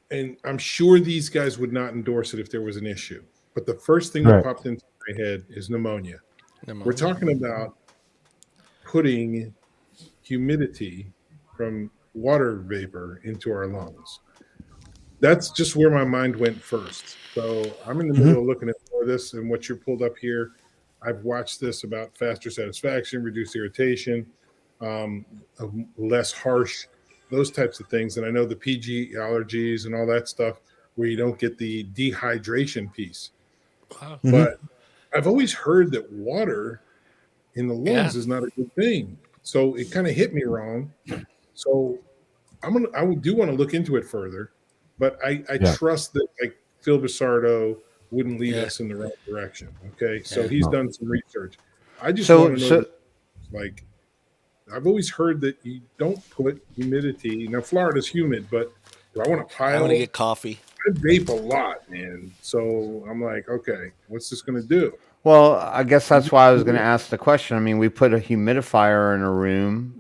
and I'm sure these guys would not endorse it if there was an issue. But the first thing that popped into my head is pneumonia. We're talking about putting humidity from water vapor into our lungs. That's just where my mind went first. So I'm in the middle of looking at more of this, and what you're pulled up here, I've watched this about faster satisfaction, reduced irritation, less harsh, those types of things. And I know the PG allergies and all that stuff where you don't get the dehydration piece. Wow. But I've always heard that water in the lungs is not a good thing. So it kind of hit me wrong. So I do want to look into it further, but I trust that like Phil Posado wouldn't lead us in the right direction. Okay. So he's done some research. I just want to know, like, I've always heard that you don't put humidity. Now Florida's humid, but do I want to pile? I want to get coffee. I vape a lot, man. So I'm like, okay, what's this going to do? Well, I guess that's why I was going to ask the question. I mean, we put a humidifier in a room,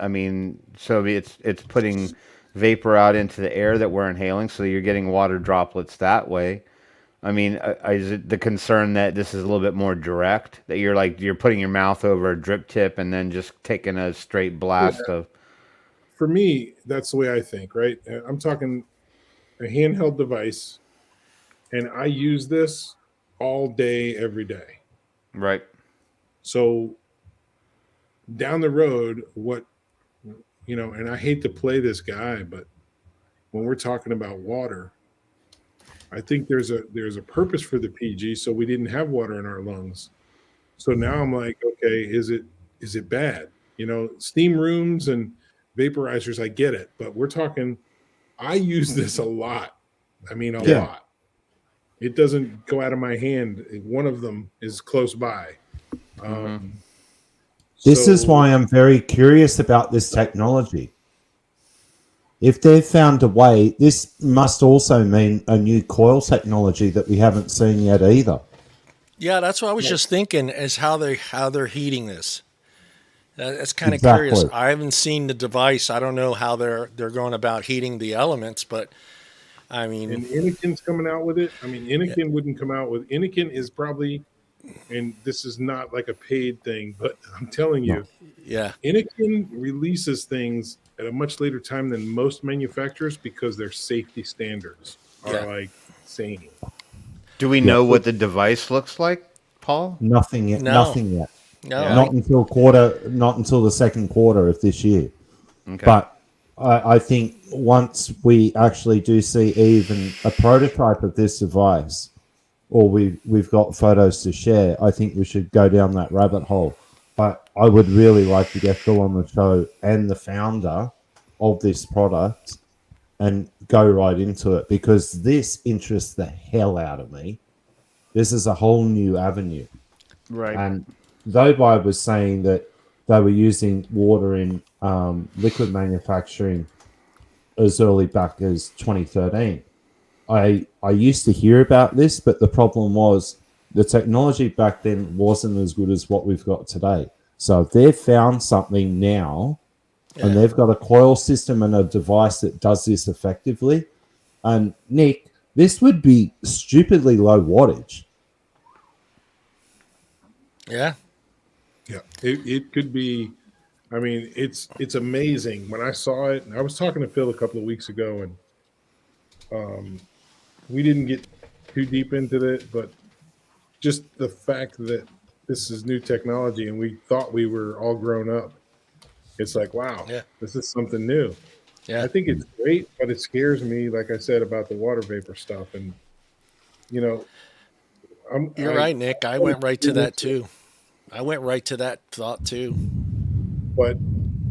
I mean, so it's putting vapor out into the air that we're inhaling, so you're getting water droplets that way. I mean, is it the concern that this is a little bit more direct, that you're putting your mouth over a drip tip and then just taking a straight blast of? For me, that's the way I think, right? I'm talking a handheld device, and I use this all day, every day. Right. So down the road, and I hate to play this guy, but when we're talking about water, I think there's a purpose for the PG, so we didn't have water in our lungs. So now I'm like, okay, is it bad? Steam rooms and vaporizers, I get it, but we're talking, I use this a lot. I mean, a lot. It doesn't go out of my hand. One of them is close by. This is why I'm very curious about this technology. If they've found a way, this must also mean a new coil technology that we haven't seen yet either. Yeah, that's what I was just thinking is how they're heating this. That's kind of curious. Exactly. I haven't seen the device. I don't know how they're going about heating the elements, but I mean, And Anakin's coming out with it. I mean, yeah, Anakin wouldn't come out with Anakin is probably, and this is not like a paid thing, but I'm telling No. you, yeah, Anakin releases things at a much later time than most manufacturers because their safety standards are yeah. like insane. Do we Yeah. know what the device looks like, Paul? Nothing yet. No, Nothing yet. no. Yeah. Not until the second quarter of this year. Okay. But I think once we actually do see even a prototype of this device, or we've got photos to share, I think we should go down that rabbit hole. But I would really like to get Phil on the show and the founder of this product and go right into it, because this interests the hell out of me. This is a whole new avenue. Right. And Zobai was saying that they were using water in liquid manufacturing as early back as 2013. I used to hear about this, but the problem was the technology back then wasn't as good as what we've got today. So if they've found something now, and Yeah. they've got a coil system and a device that does this effectively, and Nick, this would be stupidly low wattage. Yeah. Yeah, it could be. I mean, it's amazing. When I saw it, and I was talking to Phil a couple of weeks ago, and we didn't get too deep into it, but just the fact that this is new technology and we thought we were all grown up, it's like, wow, Yeah. this is something new. Yeah. I think it's great, but it scares me, like I said, about the water vapor stuff. And you know, You're right, Nick. I went right to that too. I went right to that thought too. But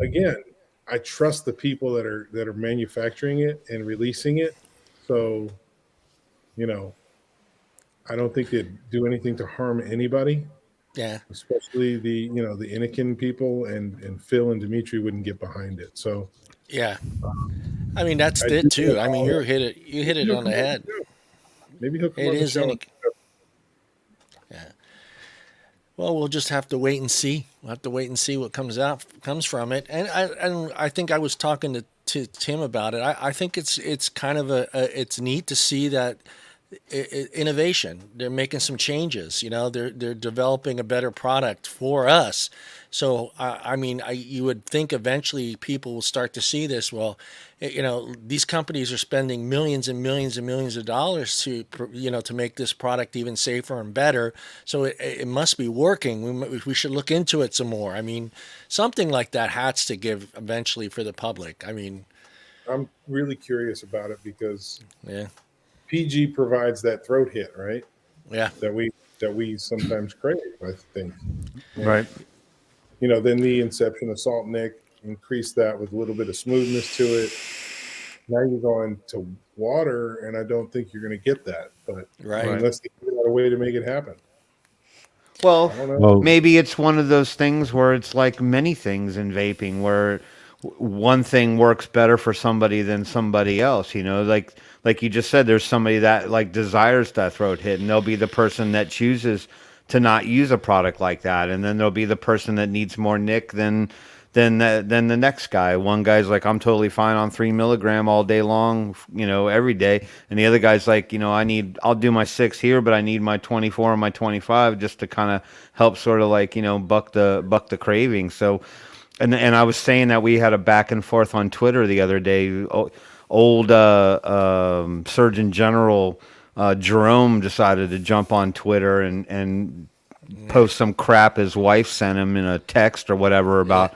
again, I trust the people that are manufacturing it and releasing it. So, you know, I don't think they'd do anything to harm anybody, Yeah. especially the Anakin people, and Phil and Dimitri wouldn't get behind it. So Yeah. I mean, that's I it do too. I mean, you hit maybe it he'll on the come on head. the show. Maybe he'll come It on the is show. any. Yeah. Well, we'll just have to wait and see. We'll have to wait and see what comes from it. And I think I was talking to Tim about it. I think it's kind of it's neat to see that innovation. They're making some changes. You know, they're developing a better product for us. So I mean, you would think eventually people will start to see this. Well, you know, these companies are spending millions and millions and millions of dollars to make this product even safer and better. So it must be working. We should look into it some more. I mean, something like that has to give eventually for the public. I mean, I'm really curious about it because yeah, PG provides that throat hit, right? yeah, That we sometimes crave, I think. Right. Then the inception of Salt Nick increased that with a little bit of smoothness to it. Now you're going to water, and I don't think you're going to get that. But right. unless they figure out a way to make it happen, Well, I don't know. Well, maybe it's one of those things where it's like many things in vaping where one thing works better for somebody than somebody else, like you just said, there's somebody that like desires that throat hit, and they'll be the person that chooses to not use a product like that, and then there'll be the person that needs more nick than the next guy. One guy's like, I'm totally fine on 3 milligram all day long, every day. And the other guy's like, I'll do my 6 here, but I need my 24 and my 25 just to kind of help sort of like, buck the craving. So, and I was saying that we had a back and forth on Twitter the other day. Old Surgeon General Jerome decided to jump on Twitter and post some crap his wife sent him in a text or whatever about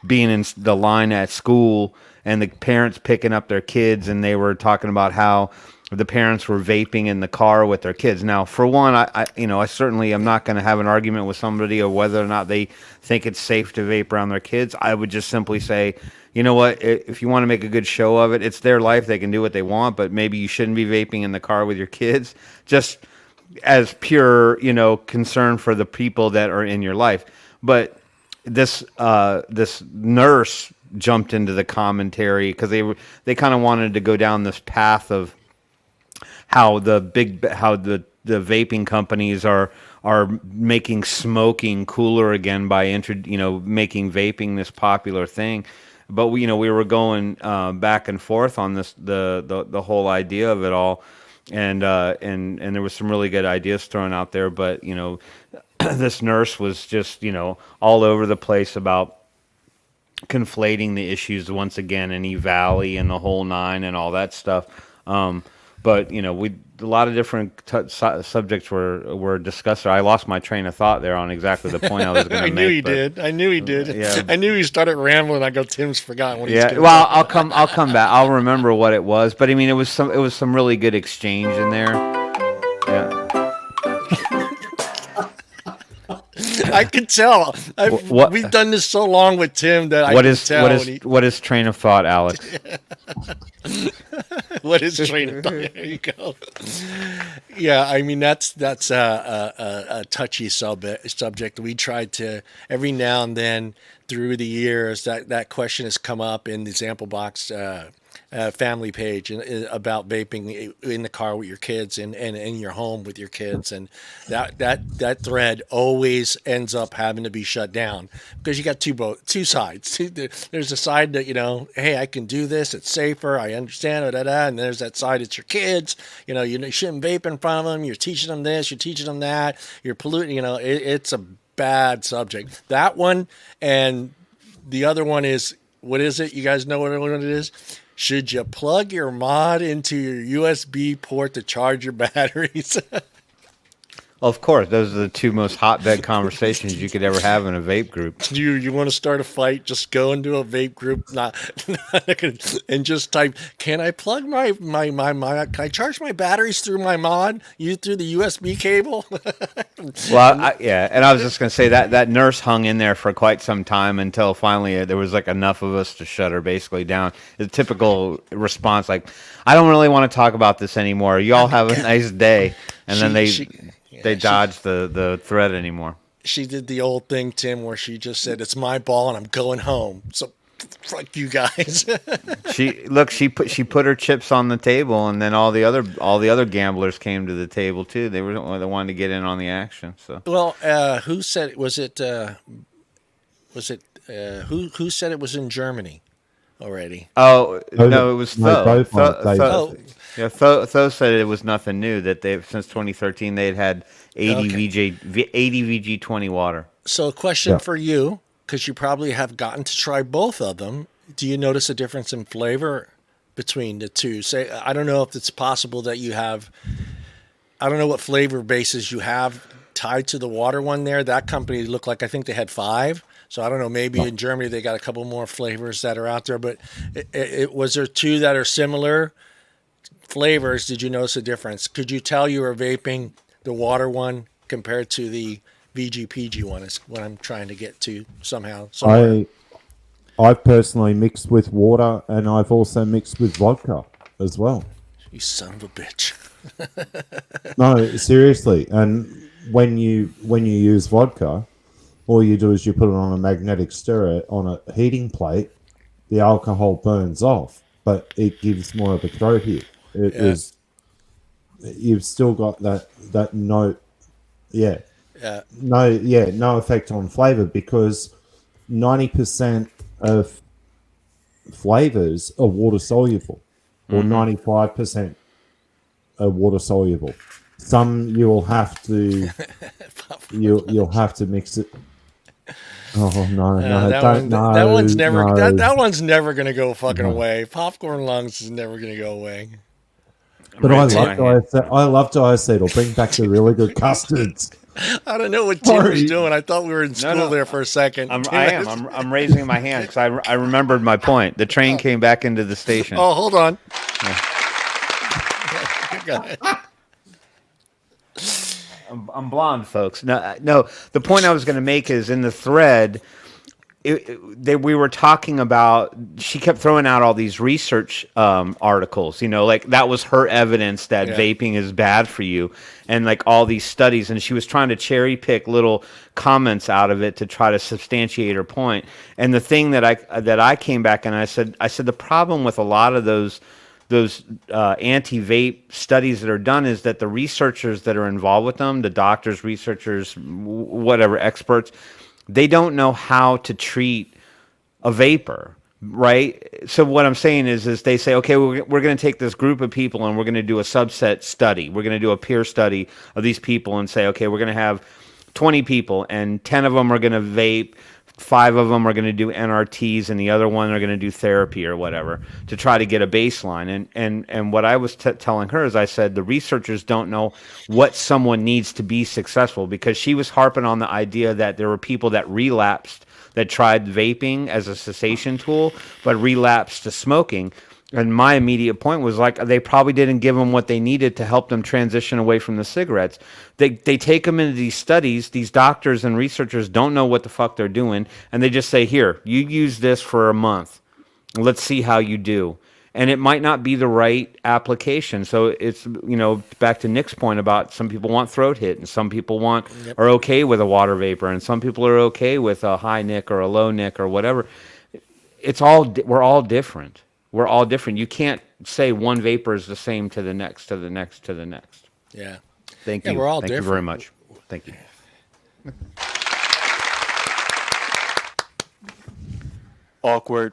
being in the line at school and the parents picking up their kids, and they were talking about how the parents were vaping in the car with their kids. Now, for one, I certainly am not going to have an argument with somebody of whether or not they think it's safe to vape around their kids. I would just simply say, you know what, if you want to make a good show of it, it's their life. They can do what they want, but maybe you shouldn't be vaping in the car with your kids. Just as pure, concern for the people that are in your life. But this nurse jumped into the commentary because they kind of wanted to go down this path of how the vaping companies are are making smoking cooler again by making vaping this popular thing. But we were going back and forth on this the whole idea of it all, and there was some really good ideas thrown out there. But this nurse was just all over the place about conflating the issues once again, and E-Valley and the whole nine and all that stuff. But a lot of different subjects were discussed. I lost my train of thought there on exactly the point I was going to make. I knew he did. Yeah. I knew he started rambling. I go, Tim's forgotten what he's Yeah. going Well, I'll come back. I'll remember what it was. But I mean, it was some really good exchange in there. Yeah. I could tell. We've done this so long with Tim that what is train of thought, Alex? What is train of thought? There you go. Yeah, I mean that's a touchy subject. We tried to every now and then through the years that question has come up in the ZampleBox family page about vaping in the car with your kids and in your home with your kids, and that thread always ends up having to be shut down because you got two sides. There's a side that hey, I can do this, it's safer, I understand, and there's that side, it's your kids. You shouldn't vape in front of them. You're teaching them this, you're teaching them that, you're polluting. It's a bad subject. That one, and the other one is, what is it? You guys know what it is? Should you plug your mod into your USB port to charge your batteries? Of course, those are the two most hotbed conversations you could ever have in a vape group. You want to start a fight? Just go into a vape group, and just type, "Can I plug my can I charge my batteries through my mod? Through the USB cable?" Well, and I was just going to say that nurse hung in there for quite some time until finally there was like enough of us to shut her basically down. The typical response, like, "I don't really want to talk about this anymore. Y'all have a nice day," and then they dodged the thread anymore. She did the old thing, Tim, where she just said, "It's my ball and I'm going home. So fuck you guys." She put her chips on the table, and then all the other gamblers came to the table too. They wanted to get in on the action. So who said it? Was it who said it was in Germany already? Oh no, it was Tho. No, Yeah, Tho said it was nothing new, that since 2013 they had 80 VG20 water. So a question for you, because you probably have gotten to try both of them. Do you notice a difference in flavor between the two? Say, I don't know if it's possible that you have, I don't know what flavor bases you have tied to the water one there. That company looked like, I think they had 5. So I don't know, maybe in Germany they got a couple more flavors that are out there, but was there 2 that are similar flavors? Did you notice a difference? Could you tell you were vaping the water one compared to the VGPG one? Is what I'm trying to get to somehow. I've personally mixed with water, and I've also mixed with vodka as well. You son of a bitch. No, seriously. And when you use vodka, all you do is you put it on a magnetic stirrer on a heating plate. The alcohol burns off, but it gives more of a throat hit. You've still got that note. No effect on flavor, because 90% of flavors are water soluble, or 95% are water soluble. Some you'll have to mix it. Oh no! That one's never. That one's never gonna go fucking away. Popcorn lungs is never gonna go away. But I love diacetyl. It'll bring back the really good custards. I don't know what Tim was doing. I thought we were in school there for a second. I'm raising my hand because I remembered my point. The train came back into the station. Oh, hold on. Yeah. I'm blonde, folks. No. The point I was going to make is in the thread, we were talking about. She kept throwing out all these research articles. Like that was her evidence that vaping is bad for you, and like all these studies. And she was trying to cherry pick little comments out of it to try to substantiate her point. And the thing that I came back and I said the problem with a lot of those anti-vape studies that are done is that the researchers that are involved with them, the doctors, researchers, whatever, experts, they don't know how to treat a vapor, right? So what I'm saying is they say, okay, we're going to take this group of people and we're going to do a subset study. We're going to do a peer study of these people and say, okay, we're going to have 20 people and 10 of them are going to vape, 5 of them are going to do NRTs, and the other one are going to do therapy or whatever to try to get a baseline. And what I was telling her is I said the researchers don't know what someone needs to be successful, because she was harping on the idea that there were people that relapsed, that tried vaping as a cessation tool, but relapsed to smoking. And my immediate point was like, they probably didn't give them what they needed to help them transition away from the cigarettes. They take them into these studies. These doctors and researchers don't know what the fuck they're doing. And they just say, here, you use this for a month. Let's see how you do. And it might not be the right application. So it's, back to Nick's point about some people want throat hit and some people are okay with a water vapor and some people are okay with a high nic or a low nic or whatever. We're all different. We're all different. You can't say one vapor is the same to the next, to the next, to the next. Yeah. Thank you. We're all Thank different. you very much. Thank you. Awkward.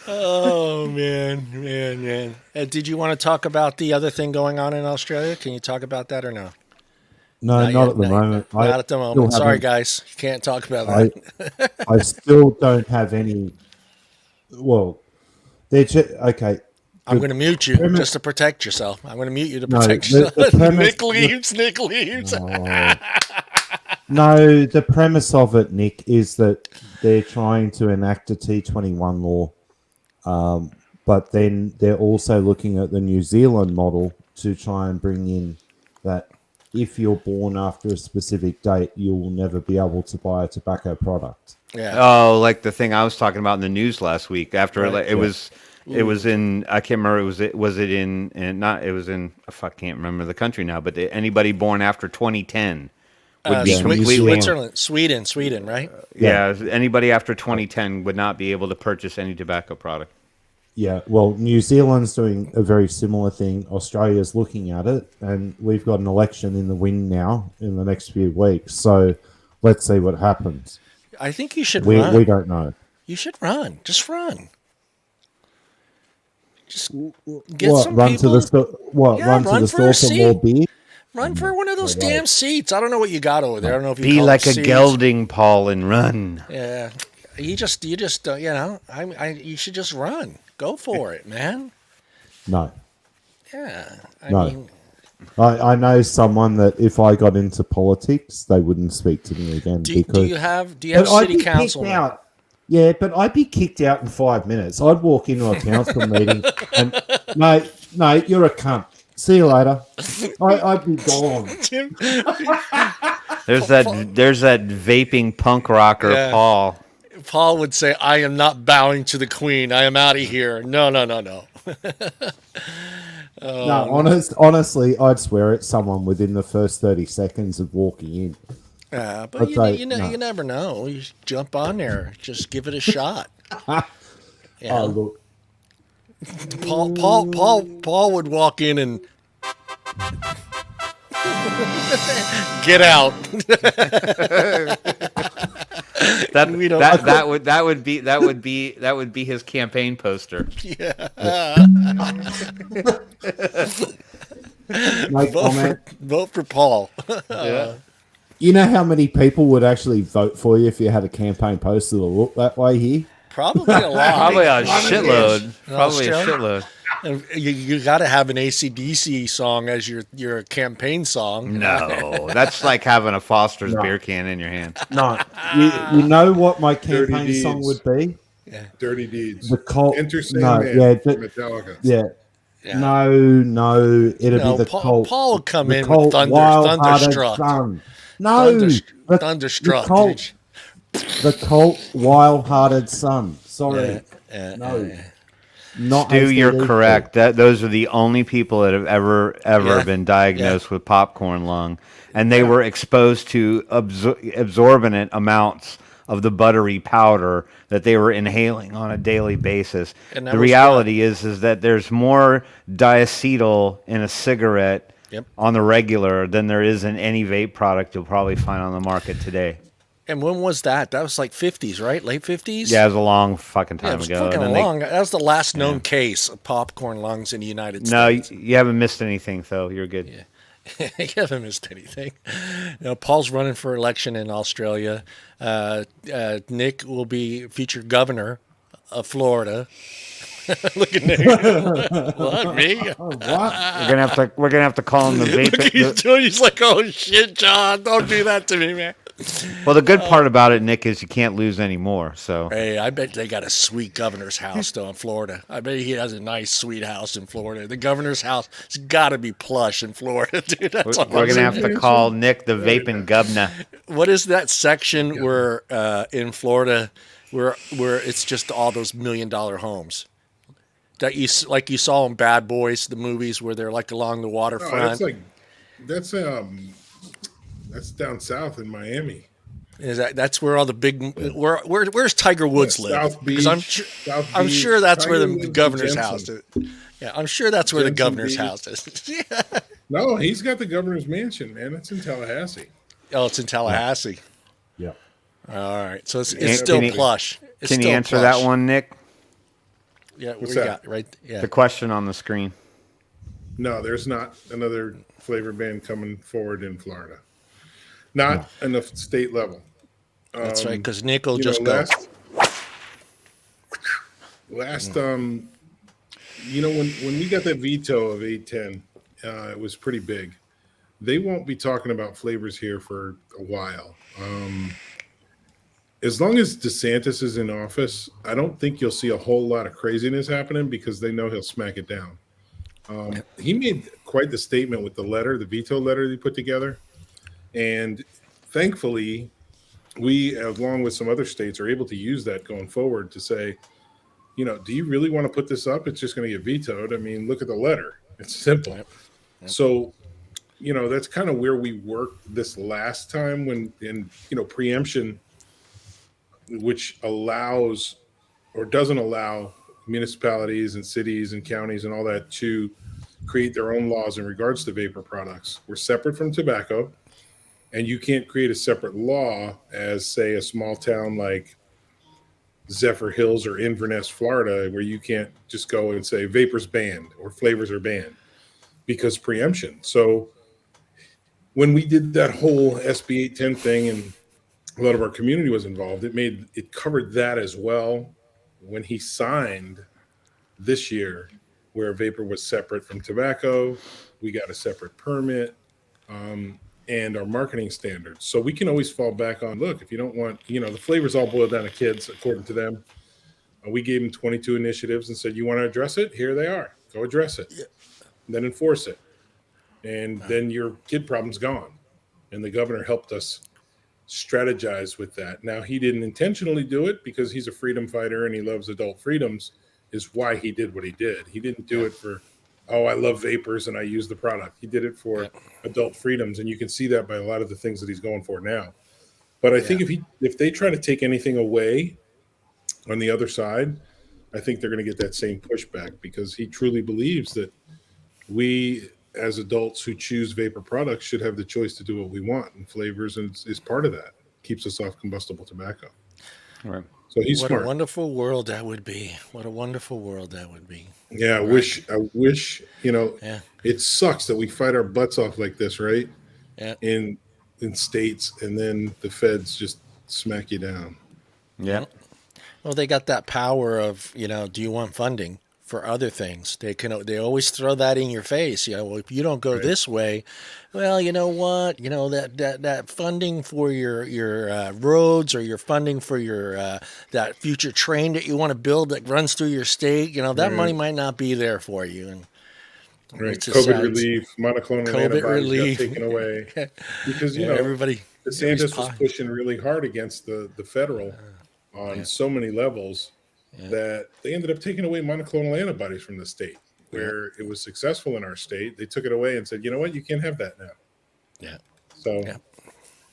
Oh, man. Did you want to talk about the other thing going on in Australia? Can you talk about that or no? No, Not not yet, at the moment. Not at the moment. Sorry, guys. You can't talk about that. I still don't have any. Well, okay. I'm going to mute you just to protect yourself. I'm going to mute you to No, protect the yourself. premise- Nick leaves. No, the premise of it, Nick, is that they're trying to enact a T21 law, but then they're also looking at the New Zealand model to try and bring in that if you're born after a specific date, you will never be able to buy a tobacco product. Yeah. Oh, like the thing I was talking about in the news last week. After Right. it was in, I can't remember. Was it in I can't remember the country now. But anybody born after 2010 would be completely. Sweden, right? Yeah, anybody after 2010 would not be able to purchase any tobacco product. Yeah, well, New Zealand's doing a very similar thing. Australia's looking at it, and we've got an election in the wind now in the next few weeks. So let's see what happens. I think you should run. We don't know. You should run. Just run. Just get What, some run people. to the store? What, Yeah, run run to the for a store for more seat. beer? Run for one of those damn seats. I don't know what you got over there. I don't know if you Be call like them a seats. gelding, Paul, and run. Yeah, you just you should just run. Go for it, man. No. Yeah, No. I know someone that if I got into politics, they wouldn't speak to me again. do you have But I'd city be council? kicked out. Yeah, but I'd be kicked out in 5 minutes. I'd walk into a council meeting and, mate, you're a cunt. See you later. I'd be gone. There's that vaping punk rocker, Yeah. Paul. Paul would say, "I am not bowing to the Queen. I am out of here." No. No, honestly, I'd swear at someone within the first 30 seconds of walking in. But you never know. You just jump on there. Just give it a shot. Oh, look. Paul would walk in and get out. That would be his campaign poster. No comment. Vote for Paul. Yeah. You know how many people would actually vote for you if you had a campaign poster that looked that way here? Probably a lot. Probably a shitload. Probably a Australia? shitload. And you got to have an AC/DC song as your campaign song. No, that's like having a Foster's beer can in your hand. No. You know what my Dirty campaign Deeds. song would be? Dirty Deeds. The cult. Enter Sandman from Metallica. Yeah. Yeah. No, it'd be the cult. Paul would come the in cult with Wild-Hearted Thunderstruck. Son. No, Thunderstruck. The cult Wild-Hearted Son. Sorry, no. Not Stu, you're ACDC. correct. Those are the only people that have ever Yeah. been diagnosed with popcorn lung, and they were exposed to absorbent amounts of the buttery powder that they were inhaling on a daily basis. And that The was reality is that there's more diacetyl in a cigarette Yep. on the regular than there is in any vape product you'll probably find on the market today. And when was that? That was like 50s, right? Late 50s? Yeah, it was a long fucking Yeah, it time was ago. fucking And then long. That was the last known case of popcorn lungs in the United No, States. you haven't missed anything, though. You're good. Yeah. You haven't missed anything. Paul's running for election in Australia. Nick will be future governor of Florida. Look at Nick. What, me? What? We're gonna have to call him the vape. Look, he's doing. He's like, oh shit, John, don't do that to me, man. Well, the good part about it, Nick, is you can't lose anymore. So Hey, I bet they got a sweet governor's house though in Florida. I bet he has a nice, sweet house in Florida. The governor's house has got to be plush in Florida, dude. That's we're all gonna I'm have to call Nick the vaping governor. What is that section where in Florida where it's just all those $1 million homes that you saw in Bad Boys, the movies where they're like along the No, waterfront? that's down south in Miami. Is that's where all the big where's Tiger Woods live? South Beach. Because I'm Beach. sure that's Tiger where Woods the and governor's Jensen. house is. Yeah, I'm sure that's where the Jensen governor's Beach. house is. Yeah. No, he's got the governor's mansion, man. It's in Tallahassee. Oh, it's in Tallahassee. Yeah. All right, so it's Can still you- plush. It's Can you still answer plush. that one, Nick? Yeah, What's we that? got right. Yeah, The question on the screen. No, there's not another flavor ban coming forward in Florida. Not in the state level. that's right. Because Nick will You just know, go. last when we got that veto of 810, it was pretty big. They won't be talking about flavors here for a while. As long as DeSantis is in office, I don't think you'll see a whole lot of craziness happening because they know he'll smack it down. He made quite the statement with the veto letter that he put together. And thankfully, we, along with some other states, are able to use that going forward to say, do you really want to put this up? It's just going to get vetoed. I mean, look at the letter. It's simple. Yep. So, that's kind of where we worked this last time when, preemption, which allows or doesn't allow municipalities and cities and counties and all that to create their own laws in regards to vapor products. We're separate from tobacco, and you can't create a separate law as, say, a small town like Zephyr Hills or Inverness, Florida, where you can't just go and say vapors banned or flavors are banned because preemption. So when we did that whole SB 810 thing and a lot of our community was involved, it covered that as well. When he signed this year, where vapor was separate from tobacco, we got a separate permit and our marketing standards. So we can always fall back on, look, if you don't want, the flavors all boil down to kids, according to them. We gave them 22 initiatives and said, you want to address it? Here they are. Go address it. Yeah. Then enforce it. And then your kid problem's gone. And the governor helped us strategize with that. Now, he didn't intentionally do it because he's a freedom fighter and he loves adult freedoms, is why he did what he did. He didn't do it for, I love vapors and I use the product. He did it for adult freedoms, and you can see that by a lot of the things that he's going for now. But I think if they try to take anything away on the other side, I think they're going to get that same pushback because he truly believes that we, as adults who choose vapor products, should have the choice to do what we want, and flavors is part of that. Keeps us off combustible tobacco. Right. So he's What smart. a wonderful world that would be. What a wonderful world that would be. Yeah, I wish, it sucks that we fight our butts off like this, right? Yeah. In states, and then the feds just smack you down. Yeah. Well, they got that power of, do you want funding for other things? They always throw that in your face. Well, if you don't go this way, well, you know what? That funding for your roads, or your funding for your that future train that you want to build that runs through your state, that money might not be there for you. And it's a COVID sad- relief, monoclonal COVID antibodies relief. got taken away because everybody. DeSantis was pushing really hard against the federal on so many levels that they ended up taking away monoclonal antibodies from the state where it was successful in our state. They took it away and said, you know what, you can't have that now. Yeah. So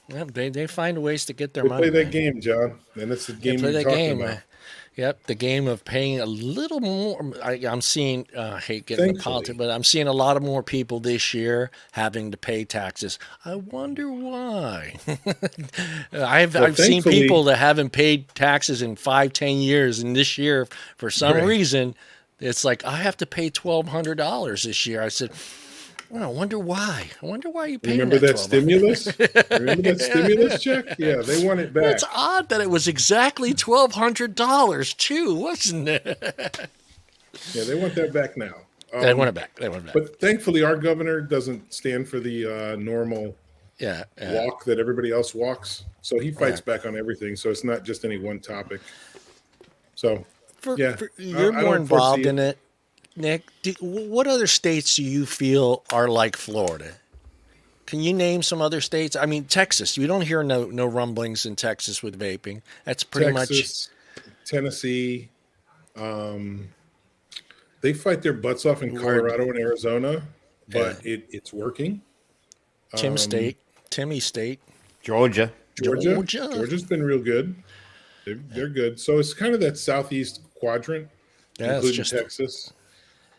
Yeah, they find ways to get their They money, play that man. game, John, and it's the They game play you're that talking game, about. man. Yep, the game of paying a little more. I'm seeing, I hate getting into Thankfully. politics, but I'm seeing a lot of more people this year having to pay taxes. I wonder why. I've seen thankfully- people that haven't paid taxes in 5, 10 years, and this year, for some Right. reason, it's like I have to pay $1,200 this year. I said, well, I wonder why. I wonder why you paying Remember that $1,200. stimulus? Remember that stimulus check? Yeah, they want it back. It's odd that it was exactly $1,200 too, wasn't it? Yeah, they want that back now. They want it back. They want it back. But thankfully, our governor doesn't stand for the normal Yeah. walk that everybody else walks. So he fights back on everything. So it's not just any one topic. So, yeah. You're I more don't involved foresee in it, Nick. What other states do you feel are like Florida? Can you name some other states? I mean, Texas. You don't hear no rumblings in Texas with vaping. That's pretty Texas, Tennessee. They fight their butts off in Colorado and Arizona, but it's working. much Timmy State, Georgia. Georgia's been real good. They're good. So it's kind of that southeast quadrant, Yeah, it's including just Texas.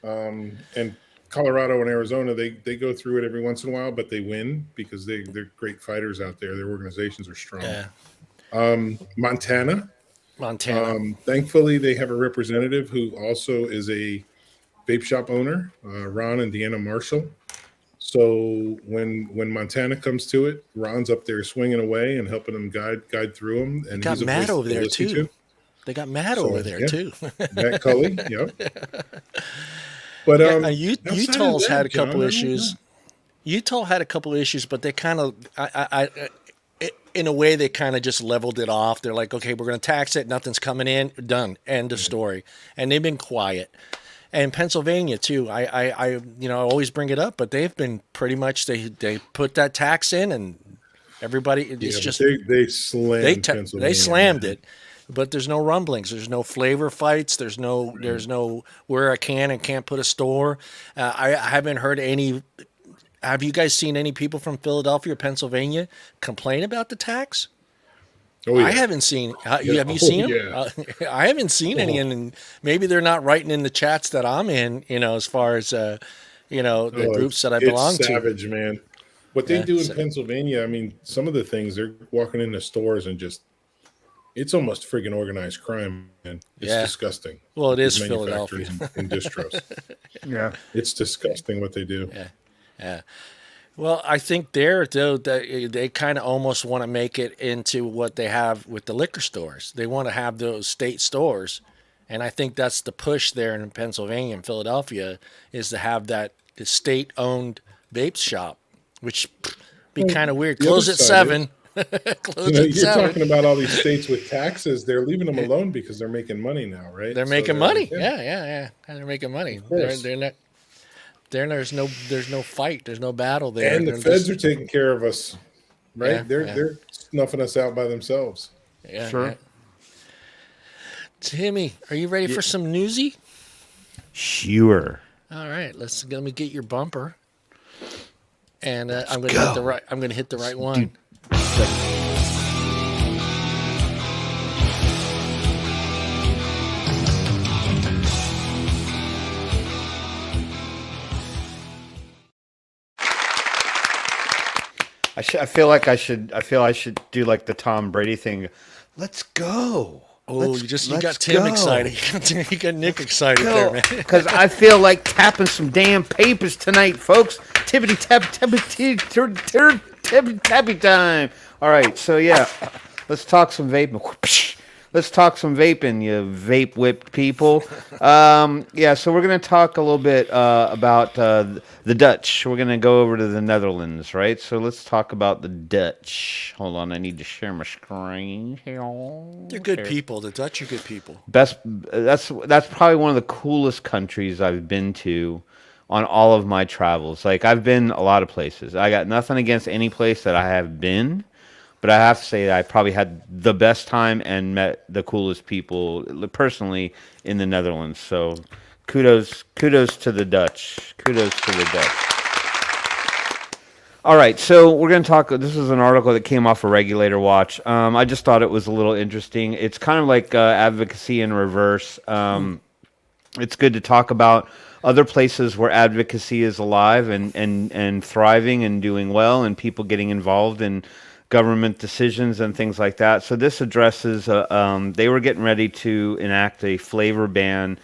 And Colorado and Arizona, they go through it every once in a while, but they win because they're great fighters out there. Their organizations are strong. Montana. Thankfully, they have a representative who also is a vape shop owner, Ron and Deanna Marshall. So when Montana comes to it, Ron's up there swinging away and helping them guide through them. And got he's a Matt voice over to there listen too. to. They got Matt over there too. Matt Cully, yep. But Utah's had a couple issues. Utah had a couple issues, but they kind of, in a way, they kind of just leveled it off. They're like, okay, we're going to tax it. Nothing's coming in. Done. End of story. And they've been quiet. And Pennsylvania too. I always bring it up, but they've been pretty much they put that tax in, and everybody it's just they slammed Pennsylvania. They slammed it. But there's no rumblings. There's no flavor fights. There's no where I can and can't put a store. I haven't heard any. Have you guys seen any people from Philadelphia or Pennsylvania complain about the tax? Oh, yeah. I haven't seen. Have you seen them? Yeah. I haven't seen any, and maybe they're not writing in the chats that I'm in. As far as the groups that I belong it's to. Savage, man. What they do in Pennsylvania, I mean, some of the things they're walking into stores and just. It's almost friggin' organized crime, man. It's disgusting. Well, it is These Philadelphia. manufacturers and distros. Yeah. It's disgusting what they do. Yeah. Well, I think they kind of almost want to make it into what they have with the liquor stores. They want to have those state stores, and I think that's the push there in Pennsylvania and Philadelphia is to have that state-owned vape shop, which be kind of weird. Close at 7. You're talking about all these states with taxes. They're leaving them alone because they're making money now, right? They're making money. Yeah. They're making money. They're not. There's no fight. There's no battle there. And the feds are taking care of us, right? They're snuffing us out by themselves. Yeah, Sure. Yeah. Timmy, are you ready for some newsy? Sure. All right, let me get your bumper, and I'm going to hit the right. I'm going to hit the right one. I feel I should do like the Tom Brady thing. Let's go. Oh, you got Tim excited. You got Nick excited there, man. Because I feel like tapping some damn papers tonight, folks. Tippity tappy time. All right, so yeah, let's talk some vaping. Let's talk some vaping, you vape whipped people. Yeah, so we're going to talk a little bit about the Dutch. We're going to go over to the Netherlands, right? So let's talk about the Dutch. Hold on, I need to share my screen. They're good people. The Dutch are good people. That's probably one of the coolest countries I've been to on all of my travels. Like, I've been a lot of places. I got nothing against any place that I have been. But I have to say that I probably had the best time and met the coolest people personally in the Netherlands. So kudos to the Dutch. Kudos to the Dutch. All right, so we're going to talk. This is an article that came off of Regulator Watch. I just thought it was a little interesting. It's kind of like advocacy in reverse. It's good to talk about other places where advocacy is alive and thriving and doing well, and people getting involved in government decisions and things like that. So this addresses, they were getting ready to enact a flavor ban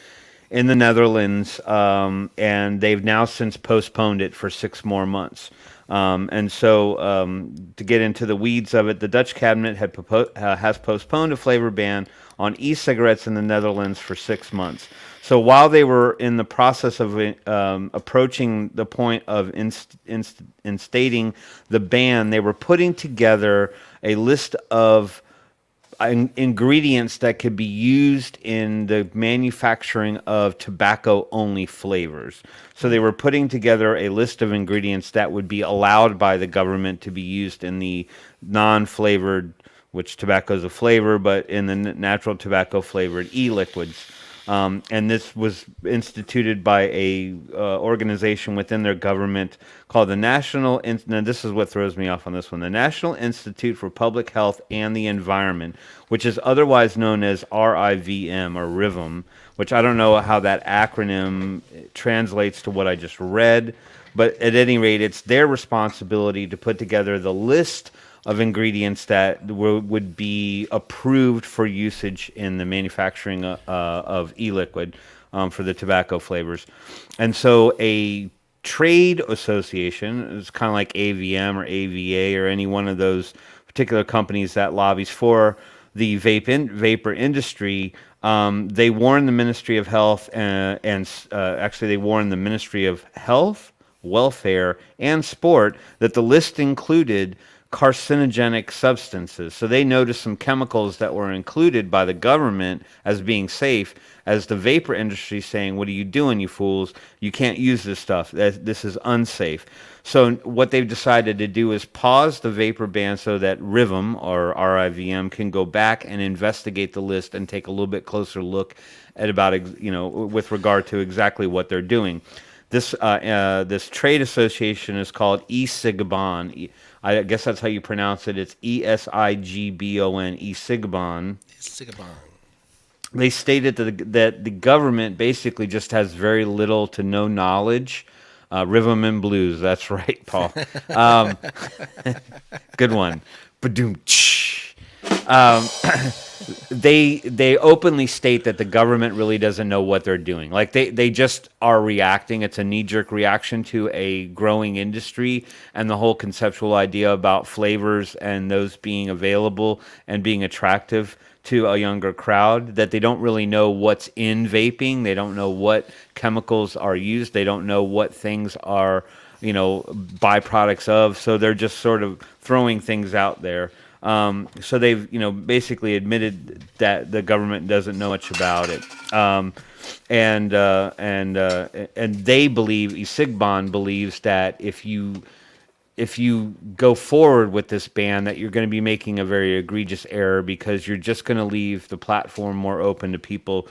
in the Netherlands, and they've now since postponed it for 6 more months. And so, to get into the weeds of it, the Dutch cabinet has postponed a flavor ban on e-cigarettes in the Netherlands for 6 months. So while they were in the process of approaching the point of instating the ban, they were putting together a list of ingredients that could be used in the manufacturing of tobacco-only flavors. So they were putting together a list of ingredients that would be allowed by the government to be used in the non-flavored, which tobacco is a flavor, but in the natural tobacco-flavored e-liquids. And this was instituted by a organization within their government called the National. Now this is what throws me off on this one: the National Institute for Public Health and the Environment, which is otherwise known as RIVM or RIVM, which I don't know how that acronym translates to what I just read, but at any rate, it's their responsibility to put together the list of ingredients that would be approved for usage in the manufacturing of e-liquid for the tobacco flavors. And so a trade association, it's kind of like AVM or AVA or any one of those particular companies that lobbies for the vapor industry, they warned the Ministry of Health actually they warned the Ministry of Health, Welfare, and Sport that the list included carcinogenic substances. So they noticed some chemicals that were included by the government as being safe, as the vapor industry saying, what are you doing, you fools? You can't use this stuff. This is unsafe. So what they've decided to do is pause the vapor ban so that RIVM or RIVM can go back and investigate the list and take a little bit closer look at about, with regard to exactly what they're doing. This trade association is called e-Sigbon. I guess that's how you pronounce it. It's ESIGBON, e-Sigbon. They stated that the government basically just has very little to no knowledge. Rhythm and blues, that's right, Paul. Good one. Ba-doom. They openly state that the government really doesn't know what they're doing. Like they just are reacting. It's a knee-jerk reaction to a growing industry and the whole conceptual idea about flavors and those being available and being attractive to a younger crowd, that they don't really know what's in vaping. They don't know what chemicals are used. They don't know what things are, byproducts of. So they're just sort of throwing things out there. So they've, basically admitted that the government doesn't know much about it. And they believe, e-Sigbon believes that if you go forward with this ban, that you're going to be making a very egregious error, because you're just going to leave the platform more open to people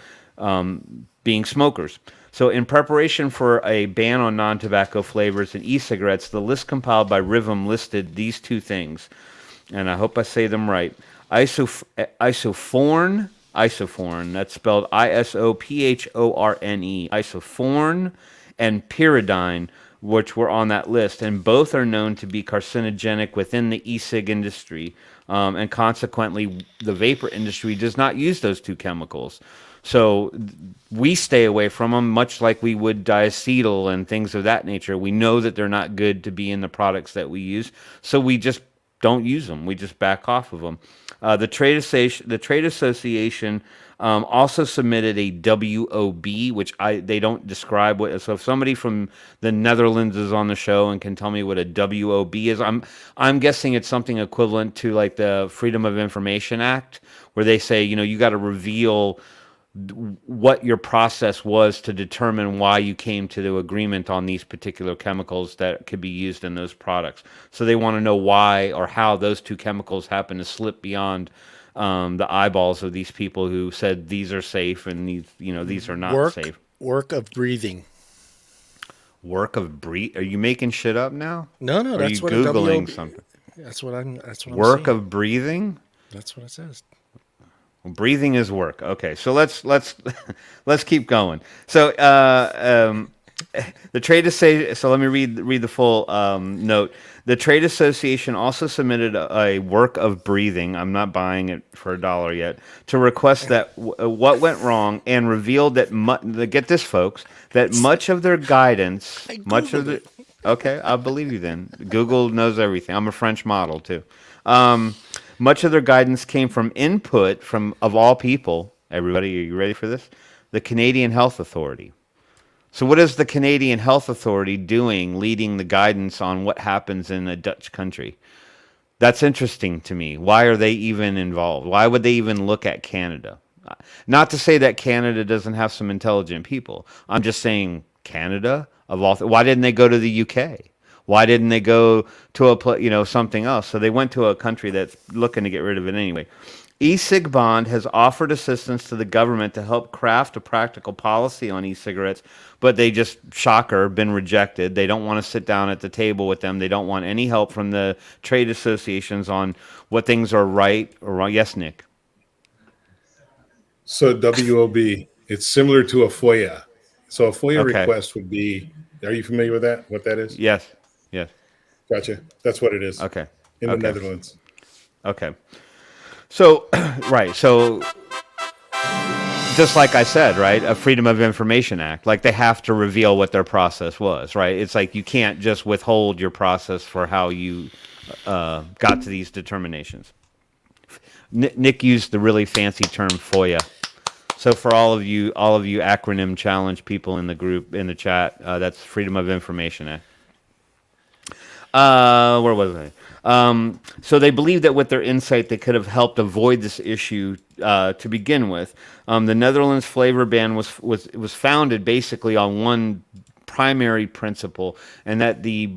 being smokers. So in preparation for a ban on non-tobacco flavors in e-cigarettes, the list compiled by RIVM listed these 2 things, and I hope I say them right: isophorne, that's spelled ISOPHORNE, isophorne, and pyridine, which were on that list, and both are known to be carcinogenic within the e-cig industry, and consequently the vapor industry does not use those 2 chemicals. So we stay away from them, much like we would diacetyl and things of that nature. We know that they're not good to be in the products that we use, so we just don't use them. We just back off of them. The trade association also submitted a WOB, which they don't describe what. So if somebody from the Netherlands is on the show and can tell me what a WOB is, I'm guessing it's something equivalent to like the Freedom of Information Act, where they say, you got to reveal what your process was to determine why you came to the agreement on these particular chemicals that could be used in those products. So they want to know why or how those 2 chemicals happen to slip beyond the eyeballs of these people who said these are safe and these are not safe. Work of breathing. Work of breathe? Are you making shit up now? No, Or are that's you what a Googling WOB. something? That's what I'm Work seeing. of breathing? That's what it says. Well, breathing is work. Okay, so let's let's keep going. So the trade association. So let me read the full note. The trade association also submitted a work of breathing. I'm not buying it for $1 yet. To request that what went wrong and revealed that get this, folks, that much of their guidance, I much of googled the it. okay, I believe you. Then Google knows everything. I'm a French model too. Much of their guidance came from input from, of all people, everybody, are you ready for this? The Canadian Health Authority. So what is the Canadian Health Authority doing, leading the guidance on what happens in a Dutch country? That's interesting to me. Why are they even involved? Why would they even look at Canada? Not to say that Canada doesn't have some intelligent people. I'm just saying Canada of all. Why didn't they go to the UK? Why didn't they go to something else? So they went to a country that's looking to get rid of it anyway. E-Cigbond has offered assistance to the government to help craft a practical policy on e-cigarettes, but they just, shocker, been rejected. They don't want to sit down at the table with them. They don't want any help from the trade associations on what things are right or wrong. Yes, Nick? So WOB, it's similar to a FOIA. So a FOIA Okay. request would be, are you familiar with that? What that is? Yes. Yes. Gotcha. That's what it is. Okay. In the Okay. Netherlands. Okay. So, right. So, just like I said, right, a Freedom of Information Act, like they have to reveal what their process was, right? It's like you can't just withhold your process for how you got to these determinations. Nick used the really fancy term FOIA. So for all of you acronym challenge people in the group, in the chat, that's Freedom of Information Act. Where was I? So they believe that with their insight, they could have helped avoid this issue to begin with. The Netherlands flavor ban was founded basically on one primary principle, and that the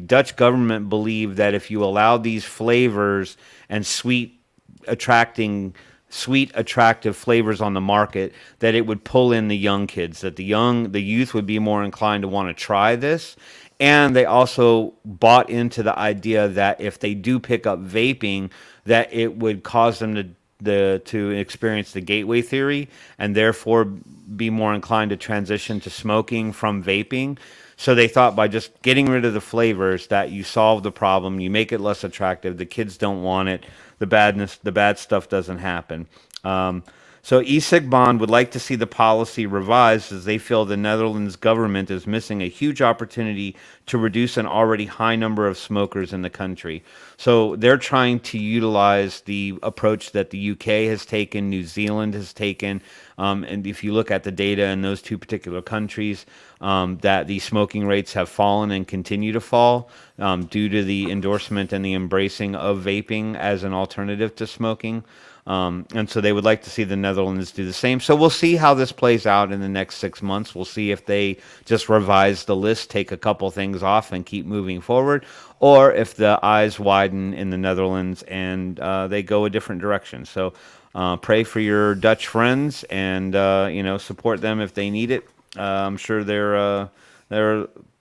Dutch government believed that if you allow these flavors and attractive flavors on the market, that it would pull in the young kids, that the youth would be more inclined to want to try this. And they also bought into the idea that if they do pick up vaping, that it would cause them to experience the gateway theory and therefore be more inclined to transition to smoking from vaping. So they thought by just getting rid of the flavors that you solve the problem, you make it less attractive, the kids don't want it, the bad stuff doesn't happen. So E-Cigbond would like to see the policy revised as they feel the Netherlands government is missing a huge opportunity to reduce an already high number of smokers in the country. So they're trying to utilize the approach that the UK has taken, New Zealand has taken, and if you look at the data in those two particular countries, that the smoking rates have fallen and continue to fall due to the endorsement and the embracing of vaping as an alternative to smoking. And so they would like to see the Netherlands do the same. So we'll see how this plays out in the next 6 months. We'll see if they just revise the list, take a couple things off, and keep moving forward, or if the eyes widen in the Netherlands and they go a different direction. So pray for your Dutch friends and support them if they need it. I'm sure they're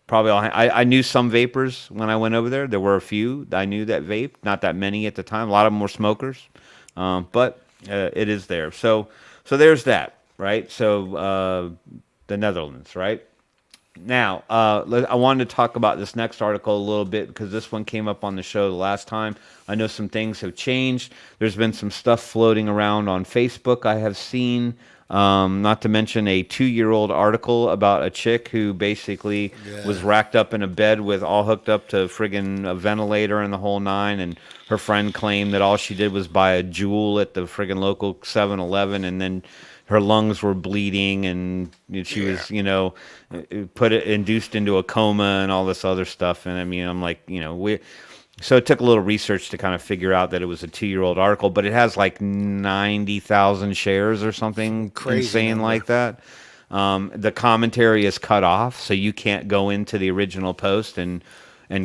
probably all. I knew some vapors when I went over there. There were a few I knew that vape, not that many at the time. A lot of them were smokers. But it is there. So there's that, right? So the Netherlands, right? Now, I wanted to talk about this next article a little bit because this one came up on the show the last time. I know some things have changed. There's been some stuff floating around on Facebook I have seen. Not to mention a 2-year-old article about a chick who basically was racked up in a bed with all hooked up to friggin' a ventilator and the whole nine, and her friend claimed that all she did was buy a Juul at the friggin' local 7-Eleven, and then her lungs were bleeding, and she was, induced into a coma and all this other stuff. And I mean, I'm like, so it took a little research to kind of figure out that it was a 2-year-old article, but it has like 90,000 shares or something Crazy insane number. like that. The commentary is cut off, so you can't go into the original post and